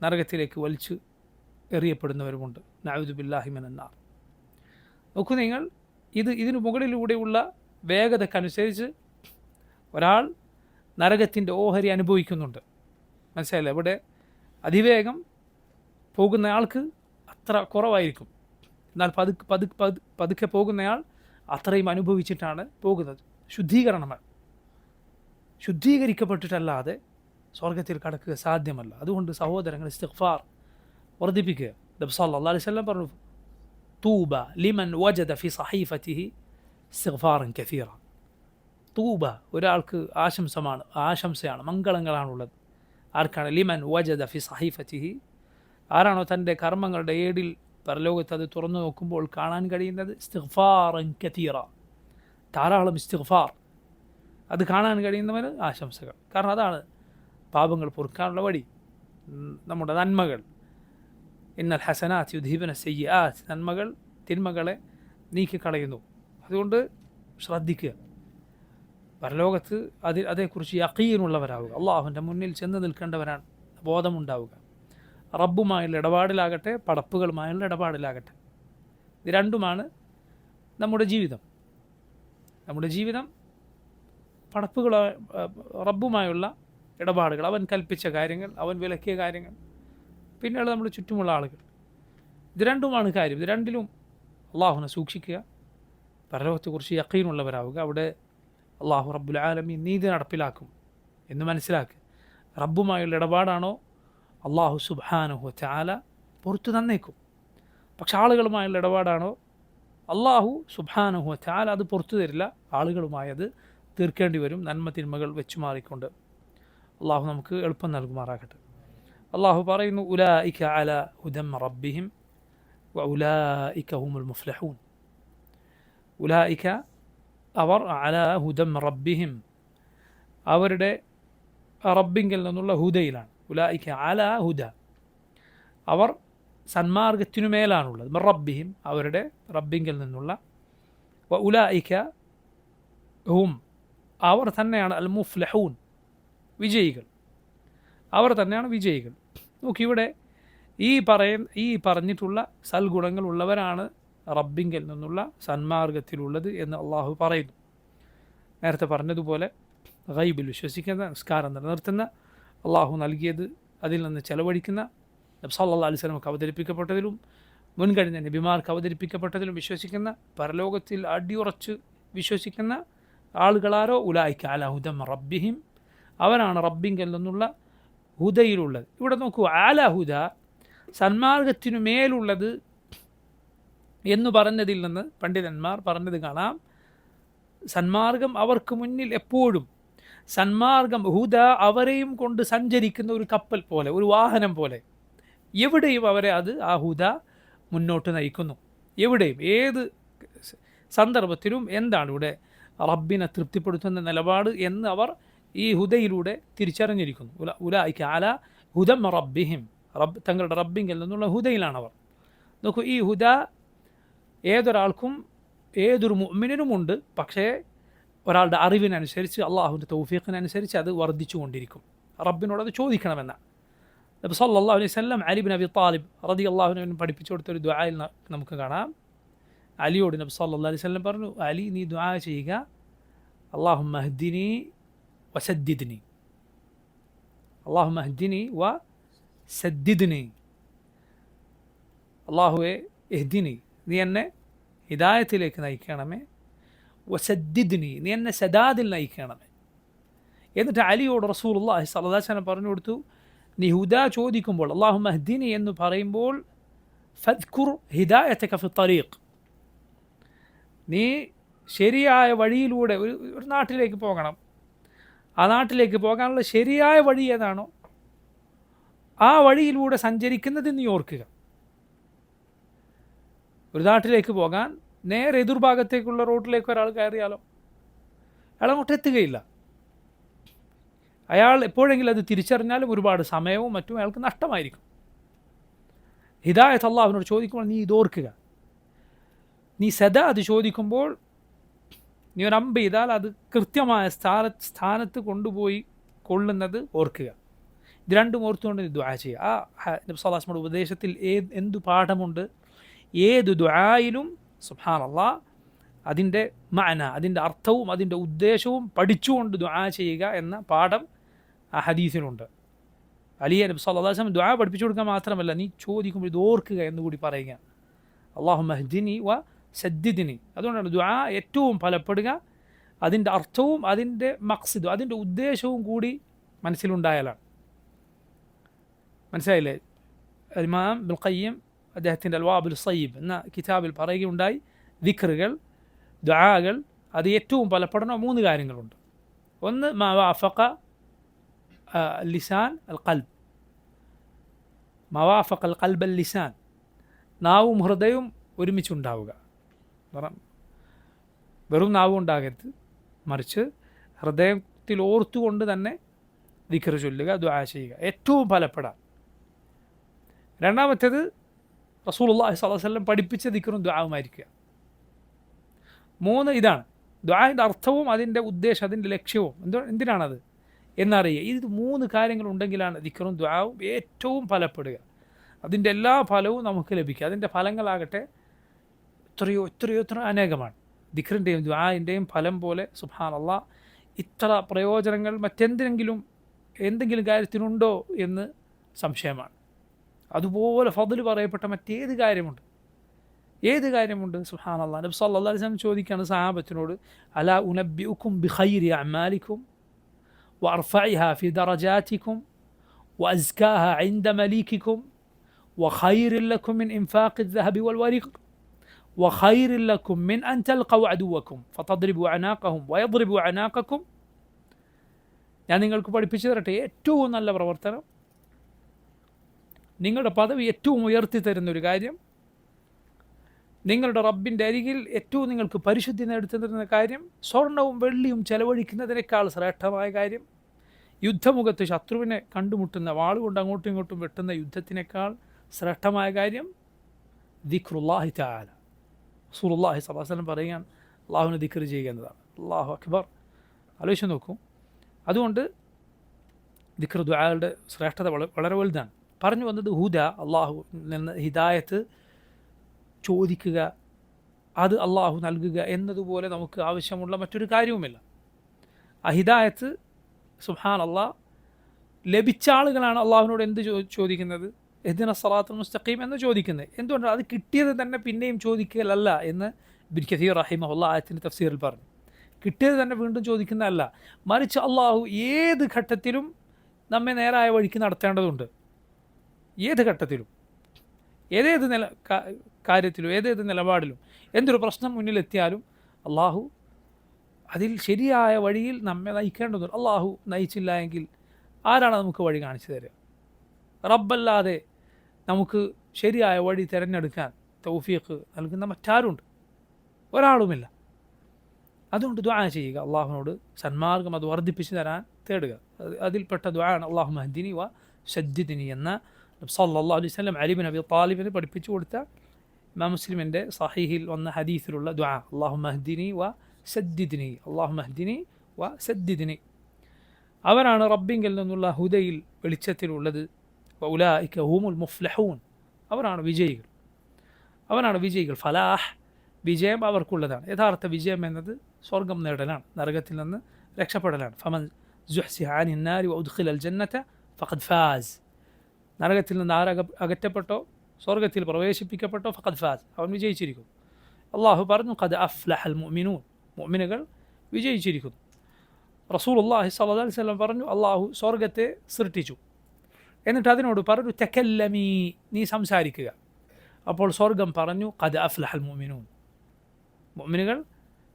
നരകത്തിലേക്ക് വലിച്ചു എറിയപ്പെടുന്നവരുമുണ്ട്. നഊദു ബില്ലാഹി മിനന്നാർ. നോക്കൂ നിങ്ങൾ, ഇതിനു മുകളിലൂടെയുള്ള വേഗതക്കനുസരിച്ച് ഒരാൾ നരകത്തിൻ്റെ ഓഹരി അനുഭവിക്കുന്നുണ്ട്. മനസ്സിലായില്ല? ഇവിടെ അതിവേഗം പോകുന്നയാൾക്ക് അത്ര കുറവായിരിക്കും. എന്നാൽ പതുക്കെ പോകുന്നയാൾ അത്രയും അനുഭവിച്ചിട്ടാണ് പോകുന്നത്. ശുദ്ധീകരണമാണ്. ശുദ്ധീകരിക്കപ്പെട്ടിട്ടല്ലാതെ സ്വർഗത്തിൽ കടക്കുക സാധ്യമല്ല. അതുകൊണ്ട് സഹോദരങ്ങൾ, ഇസ്തിഗ്ഫാർ വർദ്ധിപ്പിക്കുക. നബി സല്ലല്ലാഹു അലൈഹി വസല്ലം പറഞ്ഞു, തൂബ ലിമൻ വജദ ഫി സഹീഫതിഹി ഇസ്തിഗ്ഫാറൻ കസീറ. തൂബ ഒരാൾക്ക് ആശംസയാണ്, മംഗളങ്ങളാണുള്ളത്. ആർക്കാണ്? ലിമൻ വജദ ഫി സഹീഫതിഹി, ആരാണോ തൻ്റെ കർമ്മങ്ങളുടെ ഏടിൽ പരലോകത്ത് അത് തുറന്നു നോക്കുമ്പോൾ കാണാൻ കഴിയുന്നത് ഇസ്തിഗ്ഫാറൻ കസീറ, ധാരാളം ഇസ്തിഗ്ഫാർ, അത് കാണാൻ കഴിയുന്നവന് ആശംസകൾ. കാരണം അതാണ് പാപങ്ങൾ പൊറുക്കാനുള്ള വഴി. നമ്മുടെ നന്മകൾ, ഇന്നൽ ഹസനാത്ത് യുദ്ഹീബന സയ്യിആത്ത്, നന്മകൾ തിന്മകളെ നീക്കിക്കളയുന്നു. അതുകൊണ്ട് ശ്രദ്ധിക്കുക. പരലോകത്ത് അതേക്കുറിച്ച് യഖീനുള്ളവരാവുക. അള്ളാഹുവിൻ്റെ മുന്നിൽ ചെന്ന് നിൽക്കേണ്ടവരാണ്, ബോധമുണ്ടാവുക. റബ്ബുമായുള്ള ഇടപാടിലാകട്ടെ, പടപ്പുകളുമായുള്ള ഇടപാടിലാകട്ടെ, ഇത് രണ്ടുമാണ് നമ്മുടെ ജീവിതം. നമ്മുടെ ജീവിതം റബ്ബുമായുള്ള ഇടപാടുകൾ, അവൻ കൽപ്പിച്ച കാര്യങ്ങൾ, അവൻ വിലക്കിയ കാര്യങ്ങൾ, പിന്നെയുള്ള നമ്മുടെ ചുറ്റുമുള്ള ആളുകൾ. ഇത് രണ്ടുമാണ് കാര്യം. ഇത് രണ്ടിലും അള്ളാഹുവിനെ സൂക്ഷിക്കുക, പരലോകത്തെക്കുറിച്ച് യഖീനുള്ളവരാവുക. അവിടെ അള്ളാഹു റബ്ബുൽ ആലമീൻ നീതി നടപ്പിലാക്കും എന്ന് മനസ്സിലാക്കുക. റബ്ബുമായുള്ള ഇടപാടാണോ അള്ളാഹു സുബ്ഹാനഹു വ തആല പുറത്തു തന്നേക്കും. പക്ഷെ ആളുകളുമായുള്ള ഇടപാടാണോ അള്ളാഹു സുബ്ഹാനഹു വ തആല അത് പുറത്തു തരില്ല. ആളുകളുമായി അത് തീർക്കേണ്ടി വരും, നന്മ തിന്മകൾ വെച്ചു മാറിക്കൊണ്ട്. അള്ളാഹു നമുക്ക് എളുപ്പം നൽകുമാറാകട്ടെ. അള്ളാഹു പറയുന്നു, ഉലൈക അലാ ഹുദം റബ്ബിഹിം വ ഉലൈക ഹുമുൽ മുഫ്ലിഹൂൻ. ഉലൈക അവർ, അലാ ഹുദം റബ്ബിഹിം അവരുടെ റബ്ബിങ്കിൽ നിന്നുള്ള ഹുദയിലാണ്. ഉലൈക അലാ ഹുദ, അവർ സന്മാർഗത്തിനു മേലാണുള്ളത്. റബ്ബിഹിം അവരുടെ റബ്ബിങ്കിൽ നിന്നുള്ള. വ ഉലൈക ഹും അവർ തന്നെയാണ് അൽ മുഫ്ലിഹൂൻ വിജയികൾ, അവർ തന്നെയാണ് വിജയികൾ. നോക്കിവിടെ ഈ പറഞ്ഞിട്ടുള്ള സൽഗുണങ്ങൾ ഉള്ളവരാണ് റബ്ബിങ്കിൽ നിന്നുള്ള സന്മാർഗത്തിലുള്ളത് എന്ന് അള്ളാഹു പറയുന്നു. നേരത്തെ പറഞ്ഞതുപോലെ ഗൈബിൽ വിശ്വസിക്കുന്ന, നിസ്കാരം നിലനിർത്തുന്ന, അള്ളാഹു നൽകിയത് അതിൽ നിന്ന് ചെലവഴിക്കുന്ന, നബി സല്ലല്ലാഹു അലൈഹി വസല്ലമക്ക് അവതരിപ്പിക്കപ്പെട്ടതിലും മുൻകഴിഞ്ഞ നബിമാർക്ക് അവതരിപ്പിക്കപ്പെട്ടതിലും വിശ്വസിക്കുന്ന, പരലോകത്തിൽ അടിയുറച്ച് വിശ്വസിക്കുന്ന ആളുകളാരോ ഉലൈക അലാ ഹുദം റബ്ബിഹിം അവരാണ് റബ്ബിങ്കിൽ നിന്നുള്ള ഹുദയിലുള്ളത്. ഇവിടെ നോക്കൂ, അലാ ഹുദ സന്മാർഗത്തിനു മേലുള്ളത് എന്ന് പറഞ്ഞതിൽ നിന്ന് പണ്ഡിതന്മാർ പറഞ്ഞത് കാണാം, സന്മാർഗം അവർക്ക് മുന്നിൽ എപ്പോഴും, സന്മാർഗം ഹുദ അവരെയും കൊണ്ട് സഞ്ചരിക്കുന്ന ഒരു കപ്പൽ പോലെ, ഒരു വാഹനം പോലെ, എവിടെയും അവരെ ആ ഹുദ മുന്നോട്ട് നയിക്കുന്നു. എവിടെയും ഏത് സന്ദർഭത്തിലും എന്താണ് ഇവിടെ റബ്ബിനെ തൃപ്തിപ്പെടുത്തുന്ന നിലപാട് എന്ന് അവർ ഈ ഹുദയിലൂടെ തിരിച്ചറിഞ്ഞിരിക്കുന്നു. ഉലൈക അലാ ഹുദം റബ്ബിഹിം, തങ്ങളുടെ റബ്ബിങ്കിൽ നിന്നുള്ള ഹുദയിലാണവർ. നോക്കൂ, ഈ ഹുദ ഏതൊരാൾക്കും ഏതൊരു മുഅ്മിനിനുമുണ്ട്. പക്ഷേ ഒരാളുടെ അറിവിനനുസരിച്ച്, അള്ളാഹുവിൻ്റെ തൗഫീഖിനനുസരിച്ച് അത് വർദ്ധിച്ചു കൊണ്ടിരിക്കും. റബ്ബിനോടത് ചോദിക്കണമെന്നാണ്. നബി സല്ലല്ലാഹു അലൈഹി വസല്ലം അലി ഇബ്നു അബി ത്വാലിബ് റളിയല്ലാഹു അൻഹു പഠിപ്പിച്ചു കൊടുത്തൊരു ദുആയിൽ നമുക്ക് കാണാം. അലിയോട് നബി സല്ലല്ലാഹു അലൈഹി വസല്ലം പറഞ്ഞു, അലി നീ ദുആ ചെയ്യുക, അല്ലാഹുമ്മ ഹ്ദിനി വസദ്ദിദ്നി, അല്ലാഹുമ്മ ഹ്ദിനി വസദ്ദിദ്നി, അല്ലാഹുവേ ഇഹ്ദിനി, നീ എന്നെ ഹിദായത്തിലേക്ക് നയിക്കണമേ, വസദ്ദിദ്നി, നീ എന്നെ സദാദിൽ നയിക്കണമേ. എന്നിട്ട് അലിയോട് റസൂലുള്ളാഹി സ്വല്ലല്ലാഹു അലൈഹി വസല്ലം പറഞ്ഞു കൊടുത്തു, നീ ഹുദ ചോദിക്കുമ്പോൾ അല്ലാഹുമ്മ ഹ്ദിനി എന്ന് പറയുമ്പോൾ ഫദ്കുർ ഹിദായതക ഫി ത്വരീഖ്, നീ ശരിയായ വഴിയിലൂടെ ഒരു നാട്ടിലേക്ക് പോകണം, ആ നാട്ടിലേക്ക് പോകാനുള്ള ശരിയായ വഴി ഏതാണോ ആ വഴിയിലൂടെ സഞ്ചരിക്കുന്നത് നീ ഓർക്കുക. ഒരു നാട്ടിലേക്ക് പോകാൻ നേരെ എതിർഭാഗത്തേക്കുള്ള റോഡിലേക്ക് ഒരാൾ കയറിയാലോ അയാൾ അങ്ങോട്ട് എത്തുകയില്ല. അയാൾ എപ്പോഴെങ്കിലും അത് തിരിച്ചറിഞ്ഞാലും ഒരുപാട് സമയവും മറ്റും അയാൾക്ക് നഷ്ടമായിരിക്കും. ഹിദായത്ത് അല്ലാഹുവിനോട് ചോദിക്കുമ്പോൾ നീ ഇതോർക്കുക. നീ സദാ അത് ചോദിക്കുമ്പോൾ നീ ഒരു അമ്പ് ചെയ്താൽ അത് കൃത്യമായ സ്ഥാനത്ത് കൊണ്ടുപോയി കൊള്ളുന്നത് ഓർക്കുക. ഇത് രണ്ടും ഓർത്തുകൊണ്ട് നീ ദുആ ചെയ്യുക. ആ നബി സല്ലല്ലാഹു അലൈഹി വസല്ലം ഉപദേശത്തിൽ എന്തു പാഠമുണ്ട്? ഏത് ദുആയിലും സുബ്ഹാനല്ലാഹ് അതിൻ്റെ മഅന, അതിൻ്റെ അർത്ഥവും അതിൻ്റെ ഉദ്ദേശവും പഠിച്ചുകൊണ്ട് ദുആ ചെയ്യുക എന്ന പാഠം ആ ഹദീസിലുണ്ട്. അലിയെ നബി സല്ലല്ലാഹു അലൈഹി വസല്ലം ദുആ പഠിപ്പിച്ചു കൊടുക്കുക മാത്രമല്ല, നീ ചോദിക്കുമ്പോൾ ഇത് ഓർക്കുക എന്നുകൂടി പറയുക. അല്ലാഹുമ്മ ഹ്ദിനി വ സദ്ദിദ്നി. അതുകൊണ്ടാണ് ദുആ ഏറ്റവും ഫലപ്പെടുക അതിൻ്റെ അർത്ഥവും അതിൻ്റെ മഖ്സദും അതിൻ്റെ ഉദ്ദേശവും കൂടി മനസ്സിലുണ്ടായാലാണ്. മനസ്സിലായില്ലേ? ഇമാം ഇബ്നുൽ ഖയ്യിം അദ്ദേഹത്തിൻ്റെ അൽവാബുൽ സയ്യിബ് എന്ന കിതാബിൽ പറയുകയുണ്ടായി, ദിക്റുകൾ, ദുആകൾ അത് ഏറ്റവും ഫലപ്പെടുന്ന 3 കാര്യങ്ങളുണ്ട്. ഒന്ന് മാ വാഫഖ ലിസാൻ അൽ ഖൽബ്, മാ വാഫഖ അൽ ഖൽബ് അൽ ലിസാൻ, നാവും ഹൃദയവും ഒരുമിച്ചുണ്ടാവുക. വെറും നാവും ഉണ്ടാകരുത്, മറിച്ച് ഹൃദയത്തിൽ ഓർത്തുകൊണ്ട് തന്നെ ദിക്ർ ചൊല്ലുക, ദുആ ചെയ്യുക, ഏറ്റവും ഫലപ്പെടാം. രണ്ടാമത്തേത് റസൂലുള്ളാഹി സ്വല്ലല്ലാഹു അലൈഹി വസല്ലം പഠിപ്പിച്ച ദിക്റും ദുആവുമായിരിക്കുക. 3 ഇതാണ് ദുആയുടെ അർത്ഥവും അതിൻ്റെ ഉദ്ദേശം അതിൻ്റെ ലക്ഷ്യവും എന്തിനാണത് എന്നറിയുക. ഇത് 3 കാര്യങ്ങൾ ഉണ്ടെങ്കിലാണ് ദിക്റും ദുആവും ഏറ്റവും ഫലപ്പെടുക. അതിൻ്റെ എല്ലാ ഫലവും നമുക്ക് ലഭിക്കുക. അതിൻ്റെ ഫലങ്ങളാകട്ടെ എത്രയോ അനേകമാണ്. ദിക്റിൻ്റെയും ദുആഇൻ്റെയും ഫലം പോലെ സുബ്ഹാനല്ലാഹ് ഇത്ര പ്രയോജനങ്ങൾ എന്തെങ്കിലും കാര്യത്തിനുണ്ടോ എന്ന് സംശയമാണ്. അതുപോലെ ഫദ്ൽ പറയപ്പെട്ട മറ്റേത് കാര്യമുണ്ട്? സുബ്ഹാനല്ലാഹ്. നബി സല്ലല്ലാഹു അലൈഹി വസല്ലം ചോദിക്കുകയാണ് സഹാബത്തിനോട്, അലാ ഉനബ്ബിഉക്കും ബിഖൈരി അഅമാലിക്കും വഅർഫഇഹാ ഫി ദറജാതിക്കും വഅസ്കാഹാ ഇൻദ മലീകിക്കും വഖൈറിൻ ലക്കും മിൻ ഇൻഫാഖി الذهب والورق വഖൈറിൻ ലക്കും മിൻ അൻ തൽഖൗ അദുവക്കും ഫതദ്രിബു അനാഖഹും വയദ്രിബു അനാഖക്കും. ഞാൻ നിങ്ങൾക്ക് പഠിപ്പിച്ചു തരട്ടെ, ഏറ്റവും നല്ല പ്രവർത്തനം, നിങ്ങളുടെ പദവി ഏറ്റവും ഉയർത്തി തരുന്നൊരു കാര്യം, നിങ്ങളുടെ റബ്ബിൻ്റെ അരികിൽ ഏറ്റവും നിങ്ങൾക്ക് പരിശുദ്ധി നേടുത്തി തരുന്ന കാര്യം, സ്വർണവും വെള്ളിയും ചെലവഴിക്കുന്നതിനേക്കാൾ ശ്രേഷ്ഠമായ കാര്യം, യുദ്ധമുഖത്ത് ശത്രുവിനെ കണ്ടുമുട്ടുന്ന വാളുകൊണ്ട് അങ്ങോട്ടും ഇങ്ങോട്ടും വെട്ടുന്ന യുദ്ധത്തിനേക്കാൾ ശ്രേഷ്ഠമായ കാര്യം ദിക്റുല്ലാഹി തആല. റസൂലുള്ളാഹി സ്വല്ലല്ലാഹു അലൈഹി വസല്ലം പറയുകയാണ്, അള്ളാഹുവിനെ ദിക്ർ ചെയ്യുക എന്നതാണ്. അല്ലാഹു അക്ബർ. ആലോചിച്ച് നോക്കൂ. അതുകൊണ്ട് ദിക്ർ ദുആകളുടെ ശ്രേഷ്ഠത വളരെ വലുതാണ്. പറഞ്ഞു വന്നത് ഹുദ, അള്ളാഹു നിന്ന് ഹിദായത്ത് ചോദിക്കുക, അത് അള്ളാഹു നൽകുക എന്നതുപോലെ നമുക്ക് ആവശ്യമുള്ള മറ്റൊരു കാര്യവുമില്ല. ആ ഹിദായത്ത് സുബ്ഹാനല്ലാഹ് ലഭിച്ച ആളുകളാണ് അള്ളാഹുവിനോട് എന്ത് ചോദിക്കുന്നത്? ഇഹ്ദിന സിറാത്തുൽ മുസ്തഖീം എന്ന് ചോദിക്കുന്നത്. എന്തുകൊണ്ടാണ്? അത് കിട്ടിയത് തന്നെ പിന്നെയും ചോദിക്കലല്ല എന്ന് ഇബ്നു കസീർ റഹിമഹുല്ലാഹ് ആയത്തിൻ്റെ തഫ്സീറിൽ പറഞ്ഞു. കിട്ടിയത് തന്നെ വീണ്ടും കാര്യമല്ല, മറിച്ച് അള്ളാഹു ഏത് ഘട്ടത്തിലും നമ്മെ നേരായ വഴിക്ക് നടത്തേണ്ടതുണ്ട്. ഏത് ഘട്ടത്തിലും, ഏതേത് കാര്യത്തിലും, ഏതേത് നിലപാടിലും, എന്തൊരു പ്രശ്നം മുന്നിലെത്തിയാലും അള്ളാഹു അതിൽ ശരിയായ വഴിയിൽ നമ്മെ നയിക്കേണ്ടതുണ്ട്. അള്ളാഹു നയിച്ചില്ല എങ്കിൽ ആരാണ് നമുക്ക് വഴി കാണിച്ചു തരിക? റബ്ബല്ലാതെ നമുക്ക് ശരിയായ വഴി തിരഞ്ഞെടുക്കാൻ തൗഫീഖ് നൽകുന്ന മറ്റാരുണ്ട്? ഒരാളുമില്ല. അതുകൊണ്ട് ദുആ ചെയ്യുക, അള്ളാഹുവിനോട് സന്മാർഗം അത് വർദ്ധിപ്പിച്ച് തരാൻ തേടുക. അതിൽപ്പെട്ട ദുആണ് അല്ലാഹുമ്മ ഹ്ദിനി വ സദ്ദിദ്നി എന്ന നബി സല്ലല്ലാഹു അലൈഹി വസല്ലം അലി ഇബ്നു അബി ത്വാലിബിന് പഠിപ്പിച്ചു കൊടുത്ത ഇമാം മുസ്ലിമിൻ്റെ സഹീഹിൽ വന്ന ഹദീസിലുള്ള ദുആ, അല്ലാഹുമ്മ ഹ്ദിനി വ സദ്ദിദ്നി, അല്ലാഹുമ്മ ഹ്ദിനി വ സദ്ദിദ്നി. അവരാണ് റബ്ബിങ്കിൽ നിന്നുള്ള ഹുദയിൽ വെളിച്ചത്തിലുള്ളത്. വഉലൈക ഹുമുൽ മുഫ്ലിഹൂൻ, അവരാണ് വിജയികൾ. ഫലാഹ്, വിജയം അവർക്കുള്ളതാണ്. യഥാർത്ഥ വിജയം എന്നത് സ്വർഗം നേടലാണ്, നരകത്തിൽ നിന്ന് രക്ഷപ്പെടലാണ്. ഫമൻ സുഹ്സിഹ അനിൻ നാരി വഉദ്ഖിലൽ ജന്നത ഫഖദ് ഫാസ്, നരകത്തിൽ നിന്ന് അകറ്റപ്പെട്ടോ സ്വർഗത്തിൽ പ്രവേശിപ്പിക്കപ്പെട്ടോ ഫഖദ് ഫാസ്, അവൻ വിജയിച്ചിരിക്കും. അള്ളാഹു പറഞ്ഞു ഖദ് അഫ്ലഹൽ മുഅ്മിനൂൻ, മുഅ്മിനുകൾ വിജയിച്ചിരിക്കുന്നു. റസൂലുള്ളാഹി സ്വല്ലല്ലാഹു അലൈഹി വസല്ലം പറഞ്ഞു, അള്ളാഹു സ്വർഗത്തെ സൃഷ്ടിച്ചു, എന്നിട്ട് അതിനോട് പറഞ്ഞു തകല്ലമീ, നീ സംസാരിക്കുക. അപ്പോൾ സ്വർഗം പറഞ്ഞു ഖദ് അഫ്ലഹൽ മുഅ്മിനൂൻ, മുഅ്മിനുകൾ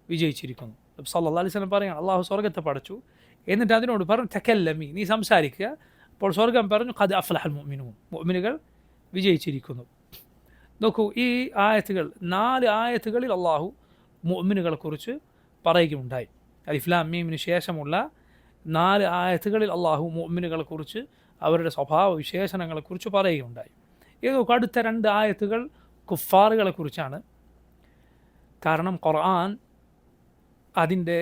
വിജയിച്ചിരിക്കുന്നു. സല്ലല്ലാഹു അലൈഹി വസല്ലം പറയുകയാണ്, അള്ളാഹു സ്വർഗത്തെ പടച്ചു, എന്നിട്ട് അതിനോട് പറഞ്ഞു തകല്ലമി, നീ സംസാരിക്കുക. അപ്പോൾ സ്വർഗം പറഞ്ഞു ഖദ് അഫ്ലഹൽ മുഅ്മിനൂൻ, മുഅ്മിനുകൾ വിജയിച്ചിരിക്കുന്നു. നോക്കൂ, ഈ ആയത്തുകൾ 4 ആയത്തുകളിൽ അള്ളാഹു മുഅ്മിനുകളെ കുറിച്ച് പറയുകയുണ്ടായി. അലിഫ് ലാം മീമിന് ശേഷമുള്ള 4 ആയത്തുകളിൽ അള്ളാഹു മുഅ്മിനുകളെ കുറിച്ച് അവരുടെ സ്വഭാവ വിശേഷണങ്ങളെക്കുറിച്ച് പറയുകയുണ്ടായി. ഇത് നോക്കൂ, അടുത്ത 2 ആയത്തുകൾ കുഫാറുകളെ കുറിച്ചാണ്. കാരണം ഖുർആൻ അതിൻ്റെ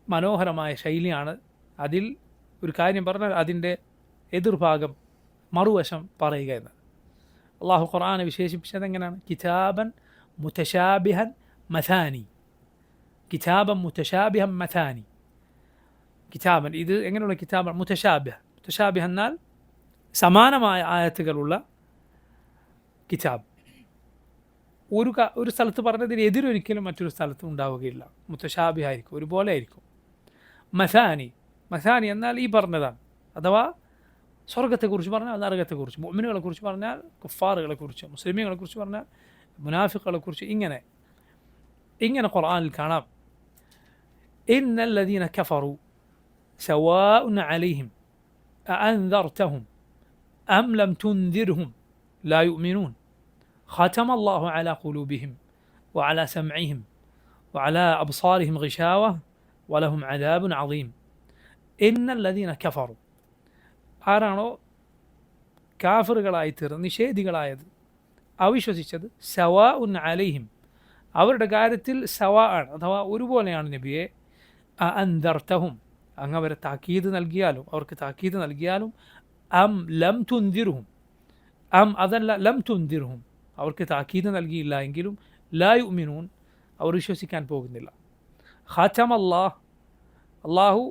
മനോഹരമായ ശൈലിയാണ്. അതിൽ ഒരു കാര്യം പറഞ്ഞാൽ അതിൻ്റെ എതിർഭാഗം, മറുവശം പറയുക എന്ന്. അള്ളാഹു ഖുർആനെ വിശേഷിപ്പിച്ചത് എങ്ങനെയാണ്? കിതാബൻ മുതശാബിഹൻ മഥാനി, കിതാബൻ മുതശാബിഹൻ മഥാനി. കിതാബൻ, ഇത് എങ്ങനെയുള്ള കിതാബൻ? മുതശാബിഹ, മുതശാബിഹ എന്നാൽ സമാനമായ ആയത്തുകളുള്ള കിതാബ്. ഒരു സ്ഥലത്ത് പറഞ്ഞതിന് എതിരൊരിക്കലും മറ്റൊരു സ്ഥലത്തും ഉണ്ടാവുകയില്ല, മുതശാബിഹായിരിക്കും, ഒരുപോലെ ആയിരിക്കും. മഥാനി, മഥാനി എന്നാൽ ഈ പറഞ്ഞതാണ്. അഥവാ സ്വർഗത്തെക്കുറിച്ച് പറഞ്ഞാൽ നരകത്തെക്കുറിച്ച്, മുഅ്മിനുകളെക്കുറിച്ച് പറഞ്ഞാൽ കുഫാറുകളെക്കുറിച്ച്, മുസ്ലിമീങ്ങളെക്കുറിച്ച് പറഞ്ഞാൽ മുനാഫിഖുകളെക്കുറിച്ച്, ഇങ്ങനെ ഖുർആനിൽ കാണാം. ഇന്നല്ലദീന കഫറു സവാഉൻ അലൈഹിം അഅൻദർതഹും അം ലം തുൻദിർഹും ലാ യുഅ്മിനൂൻ ختم الله على قلوبهم وعلى سمعهم وعلى أبصارهم غشاوة ولهم عذاب عظيم. إن الذين كفروا, ആരാണോ കാഫിറുകളായി തീർന്ന് നിഷേധികളായത്, അവിശ്വസിച്ചത്, സവാഉൻ അലൈഹിം, അവരുടെ കാര്യത്തിൽ സവാ ആണ്, അഥവാ ഒരുപോലെയാണ് നബിയെ. അൻദർതഹും, അങ്ങ് അവരെ താക്കീത് നൽകിയാലും, അവർക്ക് താക്കീത് നൽകിയാലും, അം ലം തുൻദിർഹും, അം അതല്ല ലം തുൻദിർഹും, അവർക്ക് താക്കീത് നൽകിയില്ല എങ്കിലും, ലാ യുഅ്മിനൂൻ, അവർ വിശ്വസിക്കാൻ പോകുന്നില്ല. ഖതമല്ലാഹ്, അള്ളാഹു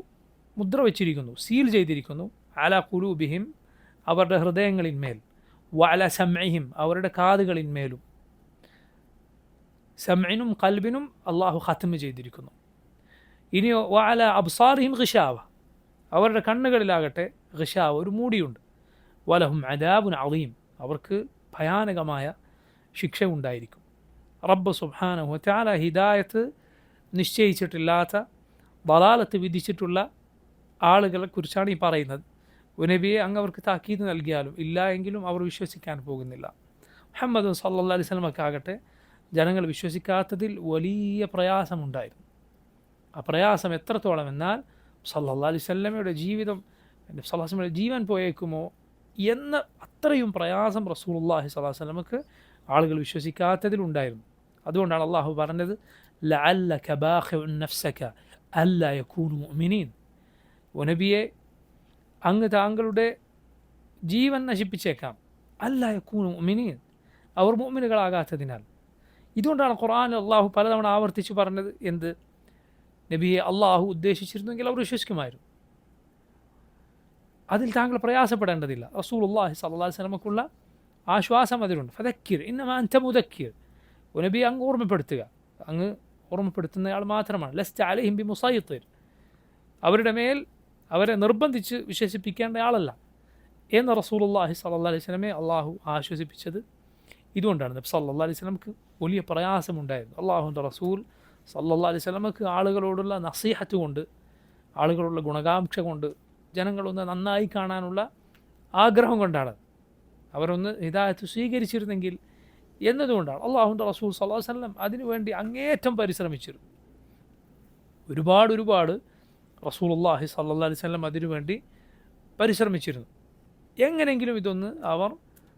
മുദ്ര വച്ചിരിക്കുന്നു, സീൽ ചെയ്തിരിക്കുന്നു, അലാ ഖുലൂബിഹിം, അവരുടെ ഹൃദയങ്ങളിന്മേൽ, വഅലാ സമഇഹിം, അവരുടെ കാതുകളിന്മേലും. സമഇനും ഖൽബിനും അള്ളാഹു ഖത്മ ചെയ്തിരിക്കുന്നു. ഇനിയോ വഅലാ അബ്സാറിഹിം ഗിശാവ, അവരുടെ കണ്ണുകളിലാകട്ടെ ഗിശാവ, ഒരു മൂടിയുണ്ട്. വലഹും അദാബുൻ അളീം, അവർക്ക് ഭയാനകമായ ശിക്ഷ ഉണ്ടായിരിക്കും. റബ്ബ് സുബ്ഹാനഹു വ തആല ഹിദായത്ത് നിശ്ചയിച്ചിട്ടില്ലാത്ത, ദലാലത്ത് വിധിച്ചിട്ടുള്ള ആളുകളെ കുറിച്ചാണ് ഈ പറയുന്നത്. നബിയെ അങ്ങ് അവർക്ക് താക്കീത് നൽകിയാലും ഇല്ല എങ്കിലും അവർ വിശ്വസിക്കാൻ പോകുന്നില്ല. മുഹമ്മദ് സല്ലല്ലാഹു അലൈഹി വസല്ലമക്കാകട്ടെ ജനങ്ങൾ വിശ്വസിക്കാത്തതിൽ വലിയ പ്രയാസമുണ്ടായിരുന്നു. ആ പ്രയാസം എത്രത്തോളം എന്നാൽ സല്ലല്ലാഹു അലൈഹി വസല്ലമയുടെ ജീവിതം, സല്ലല്ലാഹു അലൈഹി വസല്ലമയുടെ ജീവൻ പോയേക്കുമോ എന്ന അത്രയും പ്രയാസം റസൂലുള്ളാഹി സ്വല്ലല്ലാഹു അലൈഹി വസല്ലമക്ക് ആളുകൾ വിശ്വസിക്കാത്തതിലുണ്ടായിരുന്നു. അതുകൊണ്ടാണ് അള്ളാഹു പറഞ്ഞത് ലഅല്ലക ബാഖിഉൻ നഫ്സക അല്ലാ യകൂനു മുഅ്മിനീൻ, നബിയെ അങ്ങ് താങ്കളുടെ ജീവൻ നശിപ്പിച്ചേക്കാം, അല്ലാ യകൂനു മുഅ്മിനീൻ, അവർ മുഅ്മിനുകളാകാത്തതിനാൽ. ഇതുകൊണ്ടാണ് ഖുർആനിൽ അള്ളാഹു പലതവണ ആവർത്തിച്ച് പറഞ്ഞത്, എന്ത്? നബിയെ അള്ളാഹു ഉദ്ദേശിച്ചിരുന്നെങ്കിൽ അവർ വിശ്വസിക്കുമായിരുന്നു, അതിൽ താങ്കൾ പ്രയാസപ്പെടേണ്ടതില്ല. റസൂലുള്ളാഹി സ്വല്ലല്ലാഹു അലൈഹി വസല്ലമക്കുള്ള ആശ്വാസം അതിലുണ്ട്. ഫദക്കിർ ഇന്നമാ അൻത മുദക്കിർ, നബിയെ അങ്ങ് ഓർമ്മപ്പെടുത്തുക, അങ്ങ് ഓർമ്മപ്പെടുത്തുന്നയാൾ മാത്രമാണ്. ലസ്ത അലൈഹിം ബിമുസൈത്തിർ, അവരുടെ മേൽ അവരെ നിർബന്ധിച്ച് വിശ്വസിപ്പിക്കേണ്ട ആളല്ല എന്ന് റസൂലുള്ളാഹി സ്വല്ലല്ലാഹു അലൈഹി വസല്ലമയെ അള്ളാഹു ആശ്വസിപ്പിച്ചത് ഇതുകൊണ്ടാണ്. നബി സല്ലല്ലാഹു അലൈഹി വസല്ലമക്ക് വലിയ പ്രയാസമുണ്ടായിരുന്നു. അള്ളാഹുവിൻ്റെ റസൂൽ സല്ലല്ലാഹു അലൈഹി വസല്ലമക്ക് ആളുകളോടുള്ള നസീഹത്ത് കൊണ്ട്, ആളുകളുള്ള ഗുണകാംക്ഷ കൊണ്ട്, ജനങ്ങളൊന്ന് നന്നായി കാണാനുള്ള ആഗ്രഹം കൊണ്ടാണ്, അവരൊന്ന് ഹിദായത്ത് സ്വീകരിച്ചിരുന്നെങ്കിൽ എന്നതുകൊണ്ടാണ്. അള്ളാഹുവിൻ്റെ റസൂൽ സല്ലല്ലാഹു അലൈഹി വസല്ലം അതിനുവേണ്ടി അങ്ങേയറ്റം പരിശ്രമിച്ചിരുന്നു. ഒരുപാട് റസൂലുള്ളാഹി സല്ലല്ലാഹു അലൈഹി വസല്ലം അതിനുവേണ്ടി പരിശ്രമിച്ചിരുന്നു. എങ്ങനെയെങ്കിലും ഇതൊന്ന് അവർ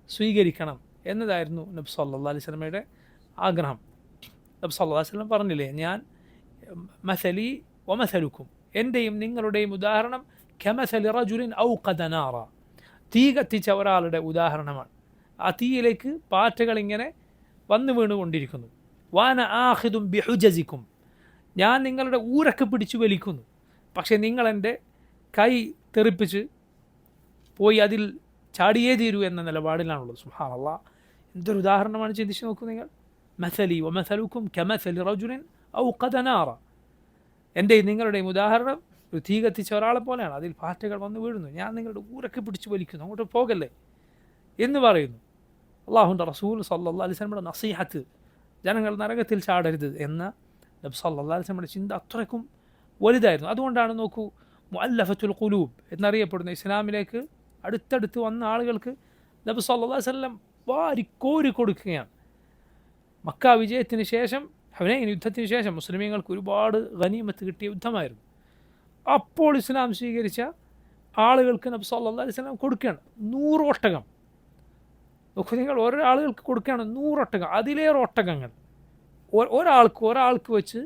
സ്വീകരിക്കണം എന്നതായിരുന്നു നബി സല്ലല്ലാഹു അലൈഹി വസല്ലമയുടെ ആഗ്രഹം. നബി സല്ലല്ലാഹു അലൈഹി വസല്ലം പറഞ്ഞില്ലേ, ഞാൻ മസലി വമസലുക്കും, എൻ്റെയും നിങ്ങളുടെയും ഉദാഹരണം കമസലി റജുലിൻ ഔഖദ നാറ, തീ കത്തിച്ച ഒരാളുടെ ഉദാഹരണമാണ്. ആ തീയിലേക്ക് പാറ്റകൾ ഇങ്ങനെ വന്നു വീണുകൊണ്ടിരിക്കുന്നു. വാന ആഖിദും ബിഹുജസിക്കും, ഞാൻ നിങ്ങളുടെ ഊരൊക്കെ പിടിച്ചു വലിക്കുന്നു, പക്ഷേ നിങ്ങളെൻ്റെ കൈ തെറിപ്പിച്ച് പോയി അതിൽ ചാടിയേ തീരൂ എന്ന നിലപാടിലാണുള്ളത്. സുബ്ഹാനല്ലാഹ്, എന്തൊരു ഉദാഹരണമാണ്, ചിന്തിച്ച് നോക്കൂ നിങ്ങൾ. മസലി വമസലുക്കും കമസലി റജുലിൻ ഔഖദ നാറ, എൻ്റെയും നിങ്ങളുടെയും ഉദാഹരണം ഒരു തീ കത്തിച്ച ഒരാളെ പോലെയാണ്. അതിൽ പാറ്റകൾ വന്ന് വീഴുന്നു, ഞാൻ നിങ്ങളുടെ ഊരൊക്കെ പിടിച്ച് വലിക്കുന്നു, അങ്ങോട്ട് പോകല്ലേ എന്ന് പറയുന്നു. അള്ളാഹുവിൻ്റെ റസൂൽ സല്ലല്ലാഹു അലൈഹി വസല്ലമയുടെ നസീഹത്ത്, ജനങ്ങൾ നരകത്തിൽ ചാടരുത് എന്ന നബി സല്ലല്ലാഹു അലൈഹി വസല്ലമയുടെ ചിന്ത അത്രയ്ക്കും വലുതായിരുന്നു. അതുകൊണ്ടാണ് നോക്കൂ, മുഅല്ലഫത്തുൽ ഖുലൂബ് എന്നറിയപ്പെടുന്ന ഇസ്ലാമിലേക്ക് അടുത്തടുത്ത് വന്ന ആളുകൾക്ക് നബി സല്ലല്ലാഹു അലൈഹി വസല്ലം വാരിക്കോരി കൊടുക്കുകയാണ്. മക്ക വിജയത്തിന് ശേഷം, ഹുനൈൻ യുദ്ധത്തിന് ശേഷം മുസ്ലിമീങ്ങൾക്ക് ഒരുപാട് ഗനീമത്ത് കിട്ടിയ യുദ്ധമായിരുന്നു. അപ്പോൾ ഇസ്ലാം സ്വീകരിച്ച ആളുകൾക്ക് നബി സല്ലല്ലാഹു അലൈഹി വസല്ലം കൊടുക്കുകയാണ് 100 ഒട്ടകം. നോക്കൂ നിങ്ങൾ, ഓരോ ആളുകൾക്ക് കൊടുക്കുകയാണ് 100 ഒട്ടകം, അതിലേറെ ഒട്ടകങ്ങൾ ഒരാൾക്ക് വെച്ച്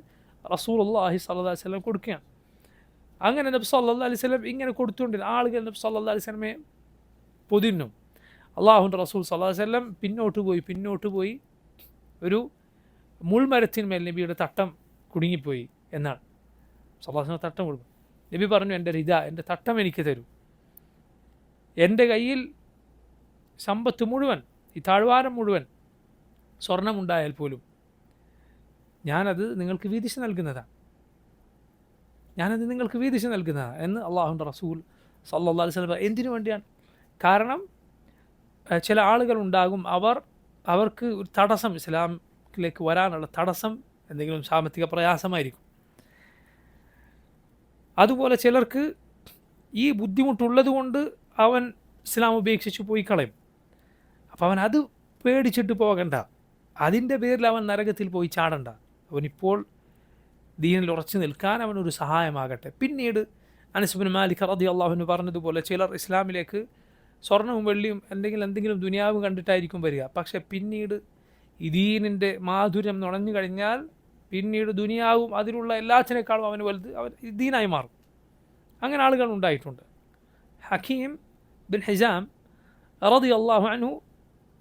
റസൂലുള്ളാഹി സ്വല്ലല്ലാഹു അലൈഹി വസല്ലം കൊടുക്കുകയാണ്. അങ്ങനെ നബി സല്ലല്ലാഹു അലൈഹി വസല്ലം ഇങ്ങനെ കൊടുത്തുകൊണ്ടിരുന്ന ആളുകൾ നബി സല്ലല്ലാഹു അലൈഹി വസല്ലമയെ പൊതിഞ്ഞു. അള്ളാഹുവിൻ്റെ റസൂൽ സല്ലല്ലാഹു അലൈഹി വസല്ലം പിന്നോട്ട് പോയി ഒരു മുൾമരത്തിന്മേൽ നബിയുടെ തട്ടം കുടുങ്ങിപ്പോയി എന്നാണ്. സല്ലല്ലാഹു അലൈഹി വസല്ലം തട്ടം കൊടുക്കും. നബി പറഞ്ഞു, എൻ്റെ തട്ടം എനിക്ക് തരൂ. എൻ്റെ കയ്യിൽ സമ്പത്ത് മുഴുവൻ, ഈ താഴ്വാരം മുഴുവൻ സ്വർണമുണ്ടായാൽ പോലും ഞാനത് നിങ്ങൾക്ക് വീതിച്ച് നൽകുന്നതാണ് എന്ന് അള്ളാഹുവിൻ്റെ റസൂൽ സല്ലല്ലാഹു അലൈഹി വസല്ലം. എന്തിനു വേണ്ടിയാണ്? കാരണം ചില ആളുകൾ ഉണ്ടാകും, അവർക്ക് ഒരു തടസ്സം, ഇസ്ലാമിലേക്ക് വരാനുള്ള തടസ്സം എന്തെങ്കിലും സാമ്പത്തിക പ്രയാസമായിരിക്കും. അതുപോലെ ചിലർക്ക് ഈ ബുദ്ധിമുട്ടുള്ളത് കൊണ്ട് അവൻ ഇസ്ലാം ഉപേക്ഷിച്ച് പോയി കളയും. അപ്പോൾ അവൻ അത് പേടിച്ചിട്ട് പോകണ്ട, അതിൻ്റെ പേരിൽ അവൻ നരകത്തിൽ പോയി ചാടണ്ട. അവനിപ്പോൾ ദീനിൽ ഉറച്ചു നിൽക്കാൻ അവനൊരു സഹായമാകട്ടെ. പിന്നീട് അനസ് ഇബ്നു മാലിക് റളിയല്ലാഹു അൻഹു പറഞ്ഞതുപോലെ ചിലർ ഇസ്ലാമിലേക്ക് സ്വർണവും വെള്ളിയും എന്തെങ്കിലും ദുനിയാവ് കണ്ടിട്ടായിരിക്കും വരിക. പക്ഷെ പിന്നീട് ഈ ദീനിൻ്റെ മാധുര്യം നുണഞ്ഞു കഴിഞ്ഞാൽ പിന്നീട് ദുനിയാവും അതിലുള്ള എല്ലാത്തിനേക്കാളും അവന് വലുത് അവൻ ദീനായി മാറും. അങ്ങനെ ആളുകൾ ഉണ്ടായിട്ടുണ്ട്. ഹക്കീം ബിൻ ഹിസാം റളിയല്ലാഹു അൻഹു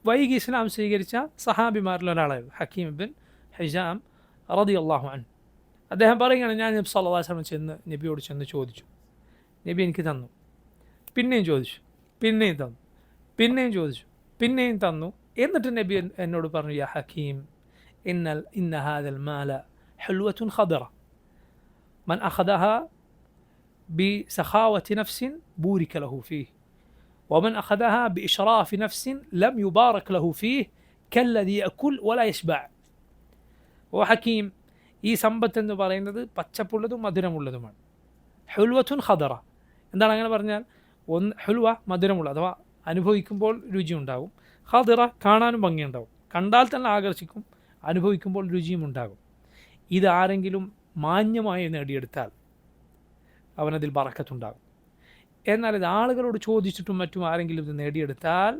വൈകി ഇസ്ലാം സ്വീകരിച്ച സഹാബിമാരിൽ ഒരാളായിരുന്നു ഹക്കീം ബിൻ ഹിസാം റളിയല്ലാഹു അൻഹു. അദ്ദേഹം പറയുകയാണ്, ഞാൻ നബി സല്ലല്ലാഹു അലൈഹി വസല്ലം നബിയോട് ചെന്ന് ചോദിച്ചു, നബി എനിക്ക് തന്നു. പിന്നെയും ചോദിച്ചു, പിന്നെയും തന്നു. പിന്നെയും ചോദിച്ചു, പിന്നെയും തന്നു. എന്നിട്ട് നബി എന്നോട് പറഞ്ഞു, യാ ഹക്കീം, ഇന്ന ഹാദൽ മാല ഹുൽവത്തുൻ ഖദറ മൻ അഖദഹ ബിസഖാവത്തി നഫ്സിൻ ബൂരിക ലഹു ഫീഹ് വമൻ അഖദഹ ബിഇശ്റാഫി നഫ്സിൻ ലം യുബാറക് ലഹു ഫീഹ് കല്ലദി യഅകുൽ വലാ യശ്ബഅ. ഓ ഹക്കീം, ഈ സമ്പത്ത് എന്ന് പറയുന്നത് പച്ചപ്പുള്ളതും മധുരമുള്ളതുമാണ്. ഹുൽവത്തുൻ ഖദറ എന്താണ്? അങ്ങനെ പറഞ്ഞാൽ ഹുൽവ മധുരമുള്ള, അഥവാ അനുഭവിക്കുമ്പോൾ രുചി ഉണ്ടാകും. ഖദറ കാണാനും ഭംഗിയുണ്ടാകും, കണ്ടാൽ തന്നെ ആകർഷിക്കും, അനുഭവിക്കുമ്പോൾ രുചിയും ഉണ്ടാകും. ഇത് ആരെങ്കിലും മാന്യമായി നേടിയെടുത്താൽ അവനതിൽ ബറക്കത്തുണ്ടാകും. എന്നാൽ ഇത് ആളുകളോട് ചോദിച്ചിട്ടും മറ്റും ആരെങ്കിലും ഇത് നേടിയെടുത്താൽ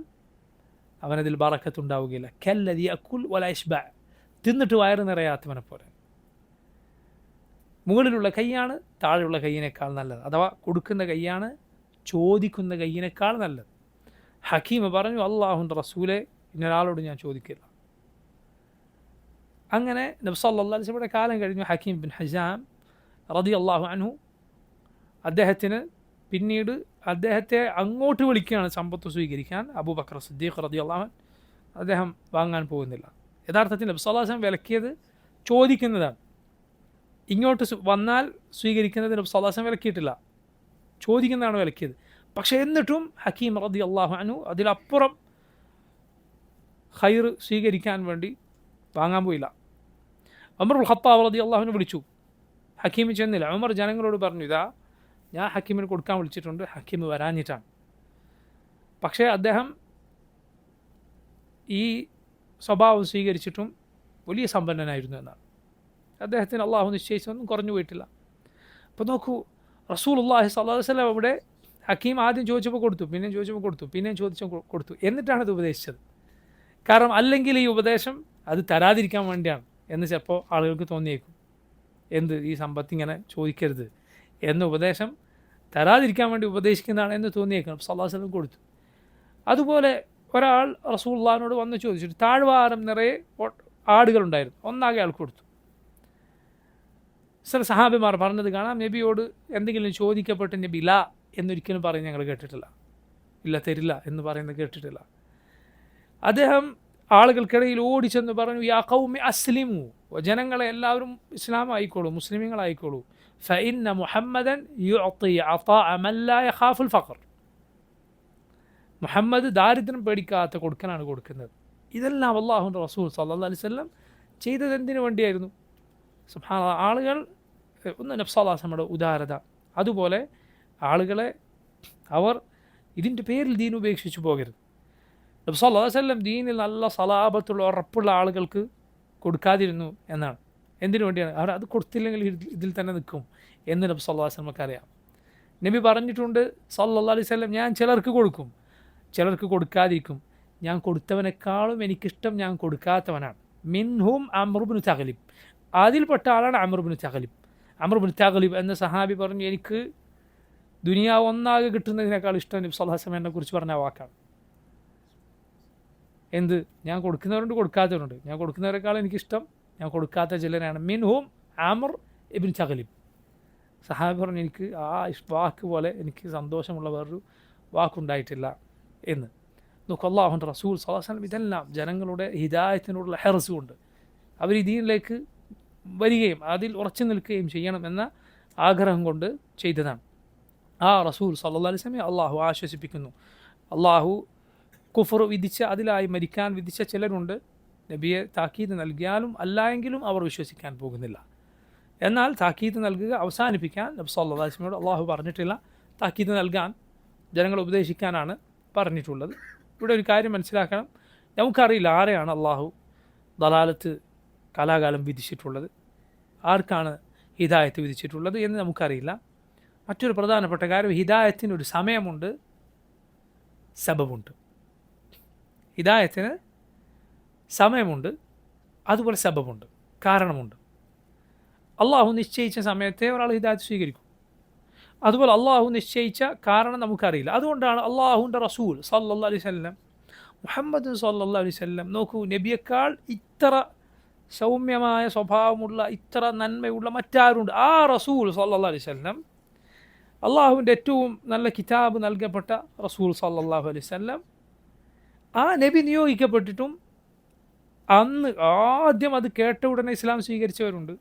അവനതിൽ ബറക്കത്തുണ്ടാവുകയില്ല. കല്ലദി യഅകുൽ വലാ യശ്ബഅ, തിന്നിട്ട് വയറ് നിറയാത്തവനെ പോലെ. മുകളിലുള്ള കൈയാണ് താഴെയുള്ള കൈയിനേക്കാൾ നല്ലത്, അഥവാ കൊടുക്കുന്ന കൈയാണ് ചോദിക്കുന്ന കൈയിനേക്കാൾ നല്ലത്. ഹക്കീം പറഞ്ഞു, അള്ളാഹുവിൻ്റെ റസൂലെ, ഇന്നൊരാളോട് ഞാൻ ചോദിക്കില്ല. അങ്ങനെ നബി സല്ലല്ലാഹു അലൈഹി വസല്ലമയുടെ കാലം കഴിഞ്ഞു. ഹക്കീം ബിൻ ഹിസാം റളിയല്ലാഹു അൻഹു അദ്ദേഹത്തിന് പിന്നീട് അദ്ദേഹത്തെ അങ്ങോട്ട് വിളിക്കുകയാണ് സമ്പത്ത് സ്വീകരിക്കാൻ. അബൂബക്കർ സിദ്ദീഖ് റളിയല്ലാഹു അൻഹു അദ്ദേഹം വാങ്ങാൻ പോകുന്നില്ല. യഥാർത്ഥത്തിൽ നബി സല്ലല്ലാഹു അലൈഹി വസല്ലം വിലക്കിയത് ചോദിക്കുന്നതാണ്. ഇങ്ങോട്ട് വന്നാൽ സ്വീകരിക്കുന്നത് നബി സല്ലല്ലാഹു അലൈഹി വസല്ലം വിലക്കിയിട്ടില്ല, ചോദിക്കുന്നതാണ് വിലക്കിയത്. പക്ഷേ എന്നിട്ടും ഹക്കീം റളിയല്ലാഹു അൻഹു അതിലപ്പുറം ഖൈർ സ്വീകരിക്കാൻ വേണ്ടി വാങ്ങാൻ പോയില്ല. ഉമറുൽ ഖത്താബ് റളിയല്ലാഹു അൻഹു വിളിച്ചു, ഹക്കീം ചെന്നില്ല. ഉമർ ജനങ്ങളോട് പറഞ്ഞു, ഇതാ ഞാൻ ഹക്കീമിന് കൊടുക്കാൻ വിളിച്ചിട്ടുണ്ട്, ഹക്കീം വരാഞ്ഞിട്ടാണ്. പക്ഷേ അദ്ദേഹം ഈ സ്വഭാവം സ്വീകരിച്ചിട്ടും വലിയ സമ്പന്നനായിരുന്നു എന്നാണ്. അദ്ദേഹത്തിന് അള്ളാഹു നിശ്ചയിച്ചൊന്നും കുറഞ്ഞു പോയിട്ടില്ല. അപ്പോൾ നോക്കൂ, റസൂലുള്ളാഹി സ്വല്ലല്ലാഹു അലൈഹി വസല്ലം അവിടെ ഹക്കീം ആദ്യം ചോദിച്ചപ്പോൾ കൊടുത്തു, പിന്നെയും ചോദിച്ചപ്പോൾ കൊടുത്തു, പിന്നെയും ചോദിച്ചപ്പോൾ കൊടുത്തു, എന്നിട്ടാണ് ഇത് ഉപദേശിച്ചത്. കാരണം അല്ലെങ്കിൽ ഈ ഉപദേശം അത് തരാതിരിക്കാൻ വേണ്ടിയാണ് എന്ന് ചിലപ്പോൾ ആളുകൾക്ക് തോന്നിയേക്കും. ഈ സമ്പത്ത് ഇങ്ങനെ ചോദിക്കരുത് എന്ന ഉപദേശം തരാതിരിക്കാൻ വേണ്ടി ഉപദേശിക്കുന്നതാണ് എന്ന് തോന്നിയേക്കണം. സല്ലല്ലാഹു അലൈഹി വസല്ലം കൊടുത്തു. അതുപോലെ ഒരാൾ റസൂലുള്ളാഹിനോട് വന്ന് ചോദിച്ചിട്ട് താഴ്വാരം നിറയെ ആടുകളുണ്ടായിരുന്നു, ഒന്നാകെ ആൾക്ക് കൊടുത്തു. ചില സഹാബിമാർ പറഞ്ഞത് കാണാം, നബിയോട് എന്തെങ്കിലും ചോദിക്കപ്പെട്ട് നബി ഇല്ല എന്നൊരിക്കലും പറയും ഞങ്ങൾ കേട്ടിട്ടില്ല, ഇല്ല തരില്ല എന്ന് പറയുന്നത് കേട്ടിട്ടില്ല. അദ്ദേഹം ആളുകൾക്കിടയിൽ ഓടിച്ചെന്ന് പറഞ്ഞു, യാ ഖൗമി അസ്ലിമു, ജനങ്ങളെ എല്ലാവരും ഇസ്ലാം ആയിക്കോളൂ, മുസ്ലിമീങ്ങളായിക്കോളൂ. ഫഇന്ന മുഹമ്മദൻ യുഅതി അതാഅ മൻ ലാ യഖാഫുൽ ഫഖർ. മുഹമ്മദ് ദാരിദ്ര്യം പേടിക്കാത്ത കൊടുക്കലാണ് കൊടുക്കുന്നത്. ഇതെല്ലാം അല്ലാഹുവിൻ്റെ റസൂൽ സല്ലല്ലാഹു അലൈഹി വസല്ലം ചെയ്തത് എന്തിനു വേണ്ടിയായിരുന്നു? സുബ്ഹാനല്ലാഹ്. ആളുകൾ ഒന്ന് നബി സല്ലല്ലാഹു അലൈഹി വസല്ലമയുടെ ഉദാരത, അതുപോലെ ആളുകളെ അവർ ഇതിൻ്റെ പേരിൽ ദീൻ ഉപേക്ഷിച്ചു പോകരുത്. നബി സല്ലല്ലാഹു അലൈഹി വസല്ലം ദീനിൽ നല്ല സലാബത്തുള്ള ഉറപ്പുള്ള ആളുകൾക്ക് കൊടുക്കാതിരുന്നു എന്നാണ്. എന്തിനു വേണ്ടിയാണ്? അവർ അത് കൊടുത്തില്ലെങ്കിൽ ഇതിൽ തന്നെ നിൽക്കും എന്ന് നബി സല്ലല്ലാഹു അലൈഹി വസല്ലമക്ക് അറിയാം. നബി പറഞ്ഞിട്ടുണ്ട് സല്ലല്ലാഹു അലൈഹി വസല്ലം, ഞാൻ ചിലർക്ക് കൊടുക്കും, ചിലർക്ക് കൊടുക്കാതിരിക്കും. ഞാൻ കൊടുത്തവനേക്കാളും എനിക്കിഷ്ടം ഞാൻ കൊടുക്കാത്തവനാണ്. മിൻഹും അംർ ഇബ്നു തഗ്ലിബ്, അതിൽപ്പെട്ട ആളാണ് അംർ ഇബ്നു തഗ്ലിബ്. അംർ ഇബ്നു തഗ്ലിബ് എന്ന സഹാബി പറഞ്ഞു, എനിക്ക് ദുനിയാവ് ഒന്നാകെ കിട്ടുന്നതിനേക്കാൾ ഇഷ്ടം നബി സല്ലല്ലാഹു അലൈഹി വസല്ലം കുറിച്ച് പറഞ്ഞ വാക്കാണ്. എന്ത്? ഞാൻ കൊടുക്കുന്നവരുണ്ട്, കൊടുക്കാത്തവരുണ്ട്. ഞാൻ കൊടുക്കുന്നവരെക്കാൾ എനിക്കിഷ്ടം ഞാൻ കൊടുക്കാത്ത ചിലരാണ്. മിൻഹും അംർ ഇബ്നു തഗ്ലിബ്. സഹാബി പറഞ്ഞു, എനിക്ക് ആ വാക്ക് പോലെ എനിക്ക് സന്തോഷമുള്ള വേറൊരു വാക്കുണ്ടായിട്ടില്ല എന്ന്. നോക്കൂ, അല്ലാഹുവിൻ്റെ റസൂൽ സല്ലല്ലാഹു അലൈഹി വസല്ലം ഇതെല്ലാം ജനങ്ങളുടെ ഹിദായത്തിനോടുള്ള ഹെർസ് കൊണ്ട് അവർ ഈ ദീനിലേക്ക് വരികയും അതിൽ ഉറച്ചു നിൽക്കുകയും ചെയ്യണം എന്ന ആഗ്രഹം കൊണ്ട് ചെയ്തതാണ്. ആ റസൂൽ സല്ലല്ലാഹു അലൈഹി വസല്ലം അള്ളാഹു ആശ്വസിപ്പിക്കുന്നു. അള്ളാഹു കുഫർ വിധിച്ച, അതിലായി മരിക്കാൻ വിധിച്ച ചിലരുണ്ട്. നബിയെ താക്കീത് നൽകിയാലും അല്ലായെങ്കിലും അവർ വിശ്വസിക്കാൻ പോകുന്നില്ല. എന്നാൽ താക്കീത് നൽകുക, അവസാനിപ്പിക്കാൻ നബി സല്ലല്ലാഹു അലൈഹി വസല്ലമയോട് അള്ളാഹു പറഞ്ഞിട്ടില്ല. താക്കീത് നൽകാൻ, ജനങ്ങളെ ഉപദേശിക്കാനാണ് പറഞ്ഞിട്ടുള്ളത്. ഇവിടെ ഒരു കാര്യം മനസ്സിലാക്കണം, നമുക്കറിയില്ല ആരെയാണ് അള്ളാഹു ദലാലത്ത് കാലാകാലം വിധിച്ചിട്ടുള്ളത്, ആർക്കാണ് ഹിദായത്ത് വിധിച്ചിട്ടുള്ളത് എന്ന് നമുക്കറിയില്ല. മറ്റൊരു പ്രധാനപ്പെട്ട കാര്യം, ഹിദായത്തിനൊരു സമയമുണ്ട്, സബബുണ്ട്. ഹിദായത്തിന് സമയമുണ്ട്, അതുപോലെ സബബുണ്ട്, കാരണമുണ്ട്. അള്ളാഹു നിശ്ചയിച്ച സമയത്തെ ഒരാൾ ഹിദായത്ത് സ്വീകരിക്കും. അതുപോലെ അള്ളാഹു നിശ്ചയിച്ച കാരണം നമുക്കറിയില്ല. അതുകൊണ്ടാണ് അള്ളാഹുവിൻ്റെ റസൂൽ സല്ലല്ലാഹു അലൈഹി വസല്ലം, മുഹമ്മദ് സല്ലല്ലാഹു അലൈഹി വസല്ലം, നോക്കൂ, നബിയേക്കാൾ ഇത്ര സൗമ്യമായ സ്വഭാവമുള്ള, ഇത്ര നന്മയുള്ള മറ്റാരുണ്ട്? ആ റസൂൽ സല്ലല്ലാഹു അലൈഹി വസല്ലം, അള്ളാഹുവിൻ്റെ ഏറ്റവും നല്ല കിതാബ് നൽകപ്പെട്ട റസൂൽ സല്ലല്ലാഹു അലൈഹി വസല്ലം, ആ നബി നിയോഗിക്കപ്പെട്ടിട്ടും അന്ന് ആദ്യം അത് കേട്ട ഉടനെ ഇസ്ലാം സ്വീകരിച്ചവരുണ്ട്,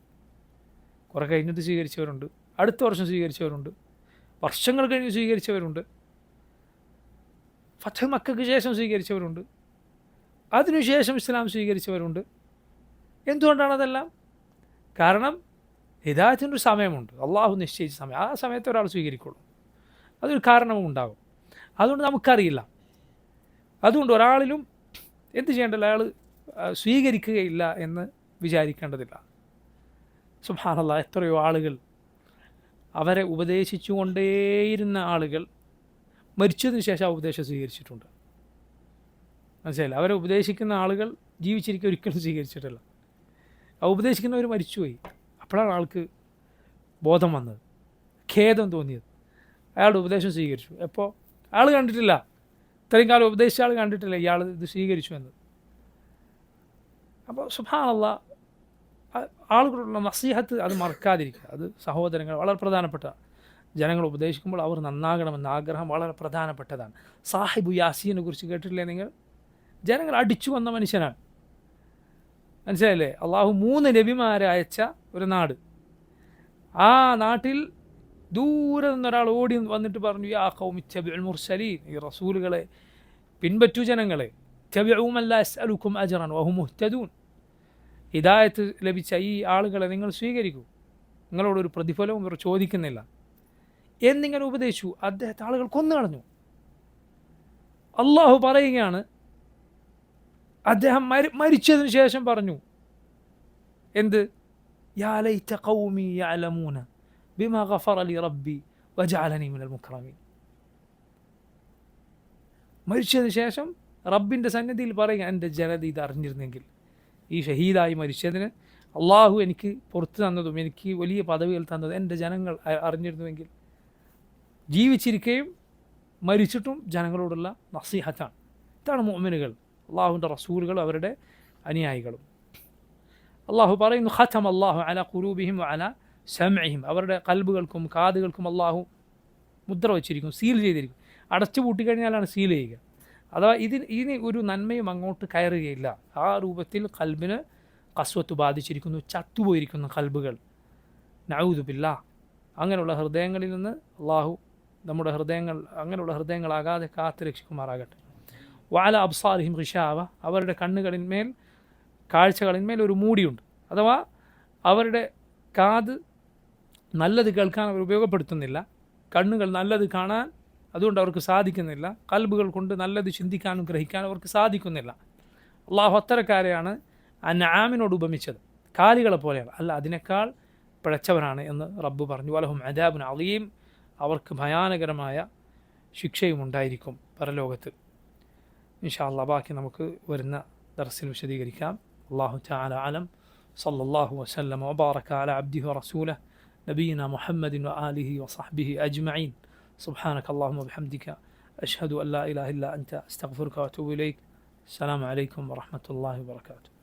കുറെ കഴിഞ്ഞിട്ട് സ്വീകരിച്ചവരുണ്ട്, അടുത്ത വർഷം സ്വീകരിച്ചവരുണ്ട്, വർഷങ്ങൾ കഴിഞ്ഞ് സ്വീകരിച്ചവരുണ്ട്, ഫത്ഹ് മക്കയ്ക്ക് ശേഷം സ്വീകരിച്ചവരുണ്ട്, അതിനുശേഷം ഇസ്ലാം സ്വീകരിച്ചവരുണ്ട്. എന്തുകൊണ്ടാണ് അതെല്ലാം? കാരണം ഹിദായത്തിനൊരു സമയമുണ്ട്, അള്ളാഹു നിശ്ചയിച്ച സമയം. ആ സമയത്ത് ഒരാൾ സ്വീകരിക്കുള്ളൂ, അതൊരു കാരണവും ഉണ്ടാകും. അതുകൊണ്ട് നമുക്കറിയില്ല. അതുകൊണ്ട് ഒരാളിലും എന്ത് ചെയ്യേണ്ടല്ല, അയാൾ സ്വീകരിക്കുകയില്ല എന്ന് വിചാരിക്കേണ്ടതില്ല. സുബ്ഹാനല്ലാഹ്, എത്രയോ ആളുകൾ, അവരെ ഉപദേശിച്ചുകൊണ്ടേയിരുന്ന ആളുകൾ മരിച്ചതിന് ശേഷം ആ ഉപദേശം സ്വീകരിച്ചിട്ടുണ്ട്. മനസ്സിലായില്ല? അവരെ ഉപദേശിക്കുന്ന ആളുകൾ ജീവിച്ചിരിക്കുക ഒരിക്കലും സ്വീകരിച്ചിട്ടില്ല. ആ ഉപദേശിക്കുന്നവർ മരിച്ചുപോയി. അപ്പോഴാണ് ആൾക്ക് ബോധം വന്നത്, ഖേദം തോന്നിയത്. അയാളുടെ ഉപദേശം സ്വീകരിച്ചു. എപ്പോൾ? ആൾ കണ്ടിട്ടില്ല, ഇത്രയും കാലം ഉപദേശിച്ച ആൾ കണ്ടിട്ടില്ല ഇയാൾ ഇത് സ്വീകരിച്ചു എന്ന്. അപ്പോൾ സുബ്ഹാനല്ലാഹ്, ആളുകളുള്ള നസീഹത്ത് അത് മറക്കാതിരിക്കുക. അത് സഹോദരങ്ങൾ വളരെ പ്രധാനപ്പെട്ട, ജനങ്ങൾ ഉപദേശിക്കുമ്പോൾ അവർ നന്നാകണമെന്ന ആഗ്രഹം വളരെ പ്രധാനപ്പെട്ടതാണ്. സാഹിബു യാസീനെ കുറിച്ച് കേട്ടിട്ടില്ലേ നിങ്ങൾ? ജനങ്ങൾ അടിച്ചു വന്ന മനുഷ്യനാണ്. മനസ്സിലായില്ലേ? അള്ളാഹു 3 നബിമാരെ അയച്ച ഒരു നാട്. ആ നാട്ടിൽ ദൂരെ നിന്നൊരാൾ ഓടി വന്നിട്ട് പറഞ്ഞു, യാ ഖൗമി ഇത്തബിഉൽ മുർസലീൻ, ഈ റസൂലുകളെ പിൻപറ്റു ജനങ്ങളെ. ഇത്തബിഉ മൻ ലാ യസ്അലുക്കും അജ്റൻ വഹും മുഹ്തദൂൻ, ഹിദായത്ത് ലഭിച്ച ഈ ആളുകളെ നിങ്ങൾ സ്വീകരിക്കൂ, നിങ്ങളോടൊരു പ്രതിഫലവും ഇവർ ചോദിക്കുന്നില്ല എന്നിങ്ങനെ ഉപദേശിച്ചു. അദ്ദേഹത്തെ ആളുകൾ കൊന്നു കളഞ്ഞു. അള്ളാഹു പറയുകയാണ്, അദ്ദേഹം മരിച്ചതിന് ശേഷം പറഞ്ഞു, എന്ത്? യാ ലൈത ഖൗമി യഅലമൂന ബിമാ ഗഫറ ലി റബ്ബി വജഅലനി മിനൽ മുക്രമീൻ. മരിച്ചതിന് ശേഷം റബ്ബിൻ്റെ സന്നിധിയിൽ പറയുക, എൻ്റെ ജനത ഇത് അറിഞ്ഞിരുന്നെങ്കിൽ, ഈ ഷഹീദായി മരിച്ചതിന് അള്ളാഹു എനിക്ക് പുറത്തു തന്നതും എനിക്ക് വലിയ പദവികൾ തന്നതും എൻ്റെ ജനങ്ങൾ അറിഞ്ഞിരുന്നുവെങ്കിൽ. ജീവിച്ചിരിക്കുകയും മരിച്ചിട്ടും ജനങ്ങളോടുള്ള നസീഹത്താണ്. ഇതാണ് മുഅ്മിനുകൾ, അള്ളാഹുവിൻ്റെ റസൂലുകൾ, അവരുടെ അനുയായികളും. അള്ളാഹു പറയുന്നു, ഖതമ അല്ലാഹു അലാ ഖുലൂബിഹിം വഅലാ സമഇഹിം, അവരുടെ കൽബുകൾക്കും കാതുകൾക്കും അള്ളാഹു മുദ്ര വച്ചിരിക്കും, സീൽ ചെയ്തിരിക്കും. അടച്ചു പൂട്ടിക്കഴിഞ്ഞാലാണ് സീൽ ചെയ്യുക. അഥവാ ഇനി ഒരു നന്മയും അങ്ങോട്ട് കയറുകയില്ല. ആ രൂപത്തിൽ കൽബിന് കസ്വത്ത് ബാധിച്ചിരിക്കുന്നു, ചത്തുപോയിരിക്കുന്ന കൽബുകൾ. നഊദു ബില്ലാഹ്. അങ്ങനെയുള്ള ഹൃദയങ്ങളിൽ നിന്ന് അള്ളാഹു നമ്മുടെ ഹൃദയങ്ങൾ അങ്ങനെയുള്ള ഹൃദയങ്ങളാകാതെ കാത്ത് രക്ഷിക്കുമാറാകട്ടെ. വഅല അബ്സാരിഹിം ഗിശാവ. അവരുടെ കണ്ണുകളിന്മേൽ, കാഴ്ചകളിന്മേൽ ഒരു മൂടിയുണ്ട്. അഥവാ അവരുടെ കാത് നല്ലത് കേൾക്കാൻ അവർ ഉപയോഗപ്പെടുത്തുന്നില്ല, കണ്ണുകൾ നല്ലത് കാണാൻ അതുകൊണ്ട് അവർക്ക് സാധിക്കുന്നില്ല, കൽബുകൾ കൊണ്ട് നല്ലത് ചിന്തിക്കാനും ഗ്രഹിക്കാനും അവർക്ക് സാധിക്കുന്നില്ല. അള്ളാഹു അത്തരക്കാരെയാണ് അൻആമിനോട് ഉപമിച്ചത്, കാലികളെ പോലെയാണ്. അല്ല, അതിനേക്കാൾ പിഴച്ചവരാണ് എന്ന് റബ്ബ് പറഞ്ഞു. വലഹും അദാബുൻ അളീം. അവർക്ക് ഭയാനകരമായ ശിക്ഷയും ഉണ്ടായിരിക്കും പരലോകത്ത്. ഇൻഷാ അല്ലാഹ് ബാക്കി നമുക്ക് വരുന്ന ദർസിൽ വിശദീകരിക്കാം. അല്ലാഹു തആല അലം. സല്ലല്ലാഹു വസല്ലമ വബാറക അലാ അബ്ദിഹി വറസൂലിഹി നബിയിന മുഹമ്മദിൻ വആലിഹി വസഹ്ബിഹി അജ്മഈൻ. സുബ്ഹാനക അല്ലാഹുമ്മ വബിഹംദിക അഷ്ഹദു അൻ ലാ ഇലാഹ ഇല്ല അൻത അസ്തഗ്ഫിറുക വഅതൂബു ഇലൈക്. അസ്സലാമു അലൈക്കും വറഹ്മത്തുള്ളാഹി വബറകാതുഹു.